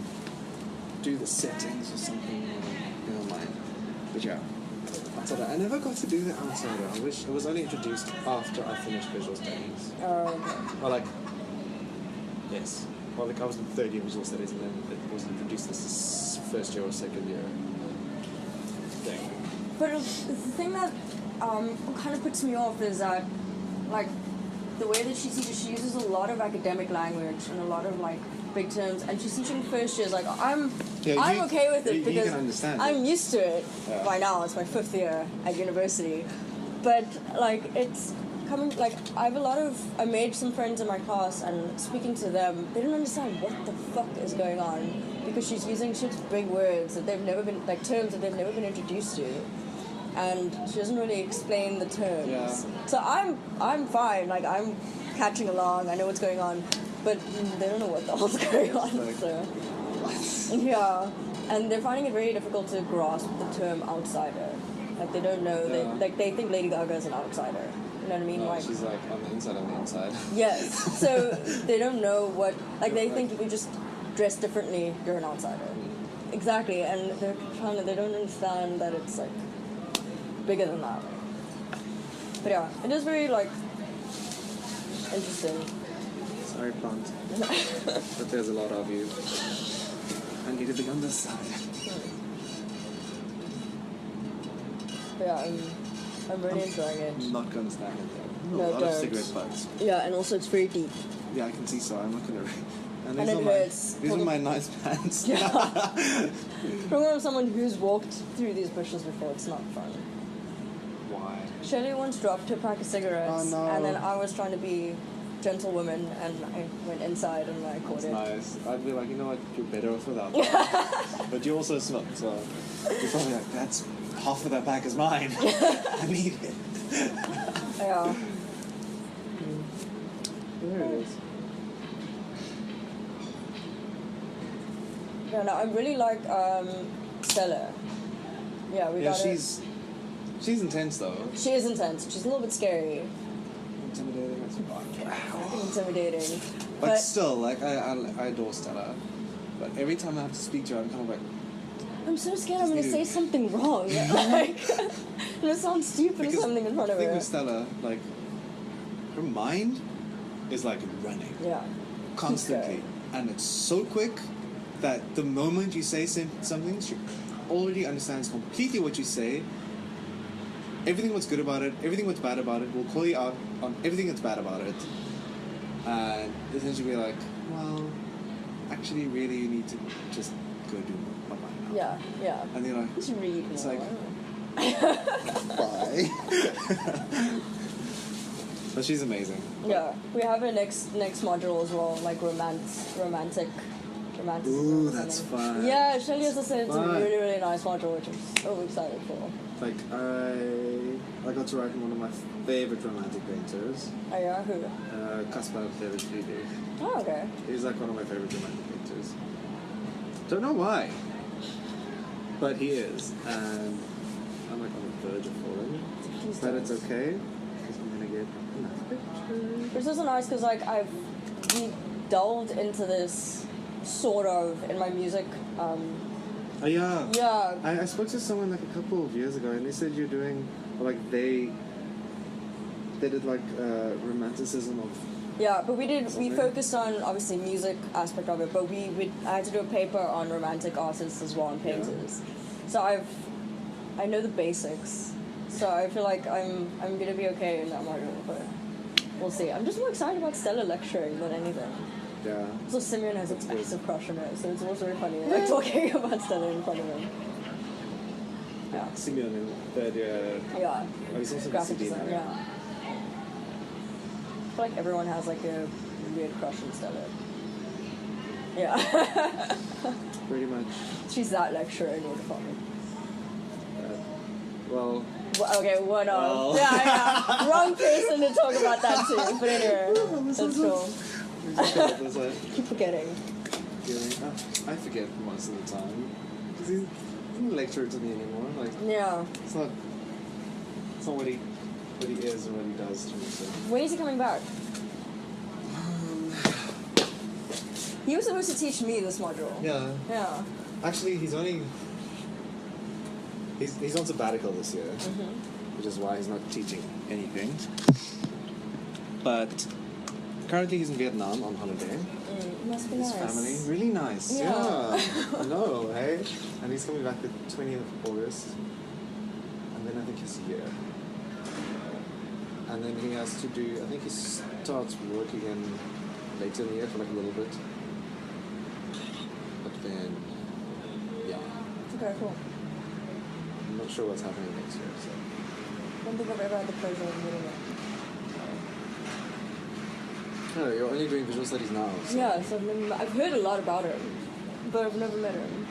C: do the settings or something in your mind. But yeah, outsider. I never got to do the outsider. I wish it was only introduced after I finished visual studies.
B: okay.
C: Or like, yes. Well, like I was in third year visual studies and then it was introduced as this first year or second year thing.
B: But the thing that kind of puts me off is that, like, the way that she teaches, she uses a lot of academic language and a lot of like big terms, and she's teaching first years. Like I'm okay with it
C: you
B: because
C: can understand
B: I'm
C: it.
B: used to it
C: Yeah.
B: by now. It's my 5th year at university, but like it's coming. Like I made some friends in my class, and speaking to them, they don't understand what the fuck is going on because she's using such big words that they've never been terms that they've never been introduced to. And she doesn't really explain the terms.
C: Yeah.
B: So I'm fine. Like I'm catching along. I know what's going on, but they don't know what the hell's going on. So yeah, and they're finding it very difficult to grasp the term outsider. Like they don't know.
C: Yeah.
B: They think Lady Gaga is an outsider. You know what I mean?
C: No,
B: like
C: she's like on the inside of the inside.
B: yes. So they don't know what. Like they think if you just dress differently, you're an outsider. Exactly, and they don't understand that it's like bigger than that. But yeah, it is very like interesting.
C: Sorry, plant. But there's a lot of you. I need to be on this side.
B: But yeah, I'm really enjoying it.
C: I'm not gonna stand it though.
B: No,
C: a lot
B: don't.
C: of cigarette butts.
B: Yeah, and also it's very deep.
C: Yeah, I can see so. I'm not gonna.
B: And it hurts.
C: These are my nice pants.
B: Yeah. From someone who's walked through these bushes before, it's not fun.
C: Why?
B: Shirley once dropped her pack of cigarettes,
C: Oh, no.
B: and then I was trying to be gentlewoman, and I went inside and I caught
C: That's
B: it.
C: nice. I'd be like, you know what, you're better off without that. But you also smoke, so you're probably like, that's half of that pack is mine. I need it.
B: Yeah.
C: There it is.
B: Yeah, no, I really like Stella. Yeah, we
C: Yeah,
B: got
C: she's intense though.
B: She is intense. She's a little bit scary.
C: Intimidating. That's fine.
B: Intimidating.
C: But still, like I adore Stella. But every time I have to speak to her, I'm kind of like,
B: I'm so scared I'm going to say something wrong. Like, I'm going to sound stupid or something in front of
C: the thing
B: her.
C: with Stella, like, her mind is like running
B: Yeah.
C: constantly, and it's so quick that the moment you say something, she already understands completely what you say. Everything what's good about it, everything what's bad about it, will call you out on everything that's bad about it, and essentially be like, well, actually, really, you need to just go do bye bye now.
B: Yeah.
C: And you're like,
B: Just read
C: it's
B: more.
C: like, bye. But she's amazing.
B: Yeah, we have a next module as well, like romantic.
C: Ooh, that's fun.
B: Yeah, Shelly also said it's a
C: Fun.
B: really, really nice module, which I'm so excited for.
C: Like I got to write with one of my favorite romantic painters,
B: Oh yeah, who?
C: Caspar Friedrich.
B: Oh, okay.
C: He's like one of my favorite romantic painters. Don't know why, but he is, and I'm like on the verge of falling. But it's okay, because I'm gonna get enough pictures.
B: It's also nice because like we delved into this sort of in my music.
C: Oh yeah.
B: Yeah.
C: I spoke to someone like a couple of years ago, and they said you're doing, or like they did like romanticism of.
B: Yeah, but we
C: Something.
B: focused on obviously music aspect of it, but I had to do a paper on romantic artists as well and painters. So I know the basics. So I feel like I'm gonna be okay in that module, but we'll see. I'm just more excited about Stella lecturing than anything.
C: Yeah.
B: So Simeon has a
C: That's good.
B: massive crush on her, so it's also very funny, like talking about Stella in front of him. Yeah.
C: Simeon in third year.
B: Yeah.
C: Oh, he's also
B: Graphic
C: CD
B: design,
C: now.
B: yeah. I feel like everyone has like a weird crush on Stella. Yeah.
C: Pretty much.
B: She's that lecturer in your department.
C: Well.
B: Well, okay, one off.
C: Well.
B: Yeah. Wrong person to talk about that too. But anyway, that's cool. Keep forgetting.
C: I forget most of the time. Because he's not a lecturer to me anymore. Like,
B: Yeah.
C: it's not what he is or what he does to me. So.
B: When is he coming back? He was supposed to teach me this module.
C: Yeah.
B: Yeah.
C: Actually, he's on sabbatical this year, which is why he's not teaching anything. But currently he's in Vietnam on holiday.
B: Must be
C: His
B: nice.
C: family, really nice.
B: Yeah.
C: I know, hey? And he's coming back the 20th of August. And then I think he's here. And then he has to do, I think he starts work again later in the year for like a little bit. But then, yeah.
B: Okay, cool.
C: I'm not sure what's happening next year, so.
B: I don't think I've ever had the pleasure of meeting him.
C: No, you're only doing visual studies now. So.
B: Yeah, so I've heard a lot about him, but I've never met him.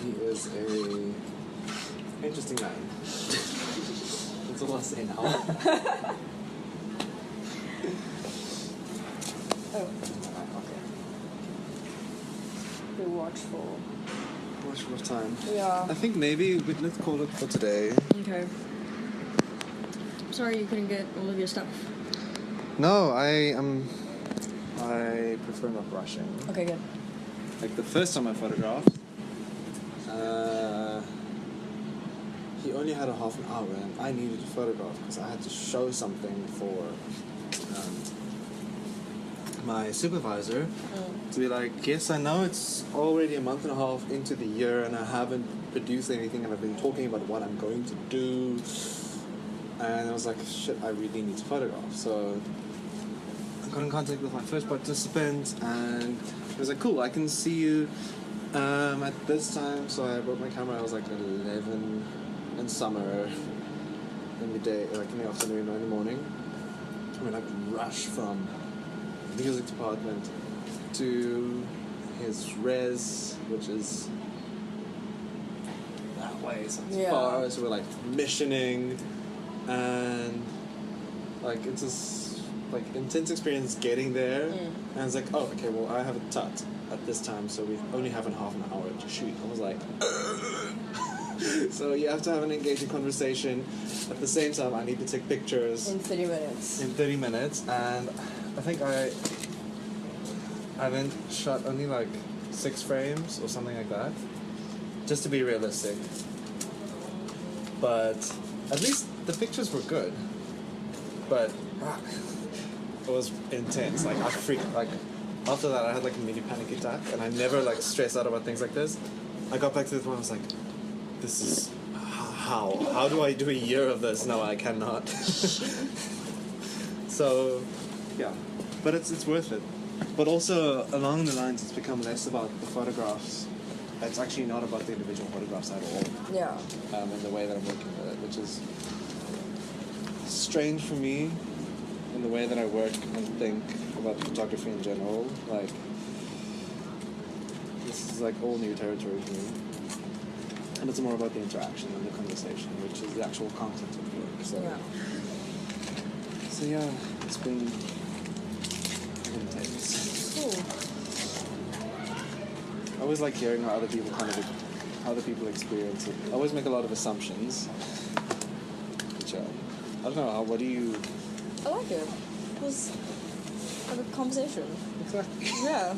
C: He is a interesting man. That's all I'll say now.
B: Oh. Okay. Be watchful.
C: Watchful of time.
B: Yeah.
C: I think maybe let's call it for today.
B: Okay. Sorry you couldn't get all of your stuff.
C: No, I prefer not rushing.
B: Okay, good.
C: Like the first time I photographed, he only had a half an hour, and I needed to photograph because I had to show something for my supervisor to be like, yes, I know it's already a month and a half into the year, and I haven't produced anything, and I've been talking about what I'm going to do. And I was like, shit, I really need to photograph. So I got in contact with my first participant, and he was like, cool, I can see you at this time. So I brought my camera. I was like 11 in summer, in the day, like in the afternoon or in the morning. I mean, like rush from the music department to his res, which is that way, so it's far. So we're like missioning. And like it's this like intense experience getting there, and it's like, oh, okay, well I have a tut at this time, so we only have half an hour to shoot. I was like, so you have to have an engaging conversation. At the same time, I need to take pictures
B: in 30 minutes.
C: In 30 minutes, and I think I then shot only like 6 frames or something like that, just to be realistic. But at least the pictures were good, but it was intense. Like I freaked. Like after that, I had like a mini panic attack, and I never like stress out about things like this. I got back to the one. I was like, "This is how do I do a year of this? No, I cannot." So, yeah, but it's worth it.
D: But also, along the lines, it's become less about the photographs. It's actually not about the individual photographs at all.
B: Yeah.
D: In the way that I'm working with it, which is strange for me in the way that I work and think about photography in general. Like, this is like all new territory for me. And it's more about the interaction and the conversation, which is the actual content of the work. So, so yeah, it's been intense.
B: Cool.
D: I always like hearing how other people how other people experience it. I always make a lot of assumptions. Which, I don't know, what do you...
B: I like it. It was like a conversation.
D: Exactly.
B: Yeah.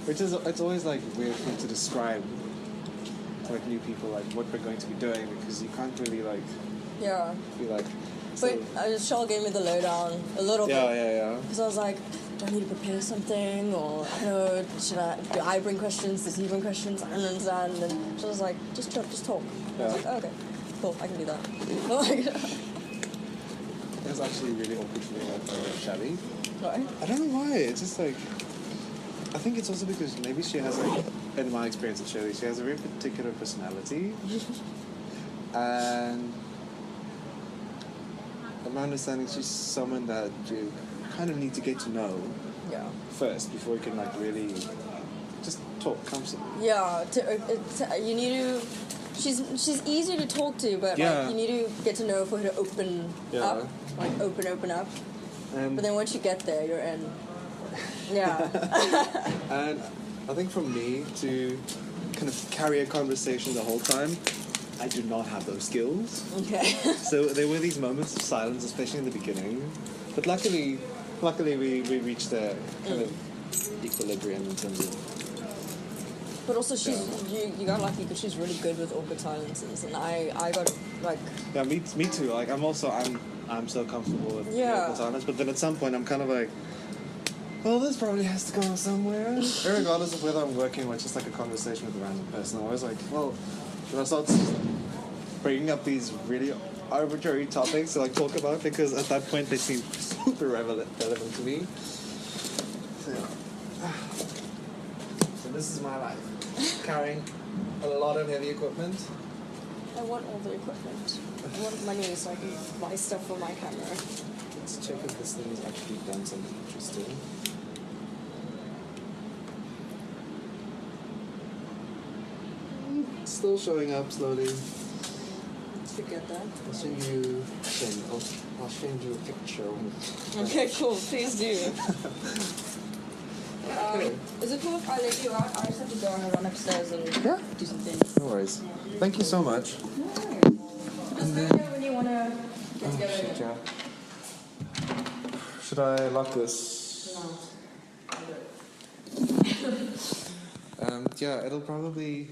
D: Which is, it's always like a weird thing to describe to like new people, like what we're going to be doing, because you can't really like...
B: Yeah.
D: Be like...
B: But Charles gave me the lowdown a little bit.
D: Yeah.
B: Because I was like, do I need to prepare something? Or, I don't know, do I bring questions? Does he bring questions? I don't understand. And then she was like, just talk.
D: Yeah.
B: I was like, oh, okay, cool, I can do that.
D: It was actually really awkward for me, like, shabby.
B: Why?
D: I don't know why, it's just like... I think it's also because maybe she has like, in my experience of Shirley, she has a very particular personality. And... in my understanding, she's someone that you kind of need to get to know first before you can like really just talk comfortably.
B: Yeah, you need to. She's easy to talk to, but like you need to get to know for her to open up, like open up. But then once you get there, you're in. Yeah.
D: And I think for me to kind of carry a conversation the whole time, I do not have those skills.
B: Okay.
D: So there were these moments of silence, especially in the beginning. But luckily we reached a kind of equilibrium in terms of...
B: But also you got lucky because she's really good with awkward silences, and I got like...
D: Yeah, me too. Like I'm so comfortable with awkward silence, but then at some point I'm kind of like, well, this probably has to go somewhere. Regardless of whether I'm working or it's just like a conversation with a random person, I'm always like, well, should I start bringing up these really arbitrary topics to like talk about, because at that point they seem super relevant to me. So this is my life, carrying a lot of heavy equipment.
B: I want all the equipment. I want money so I can buy stuff for my camera.
D: Let's check if this thing has actually done something interesting. Still showing up slowly.
B: Forget that.
D: I'll send you I'll send you a picture.
B: Okay, cool. Please do. Is it cool if I let you out? I just have to go and run upstairs and do some things.
D: No worries. Thank you so much.
B: No. Just let me know when you want to get together.
D: Should I lock this?
B: No.
D: Yeah, it'll probably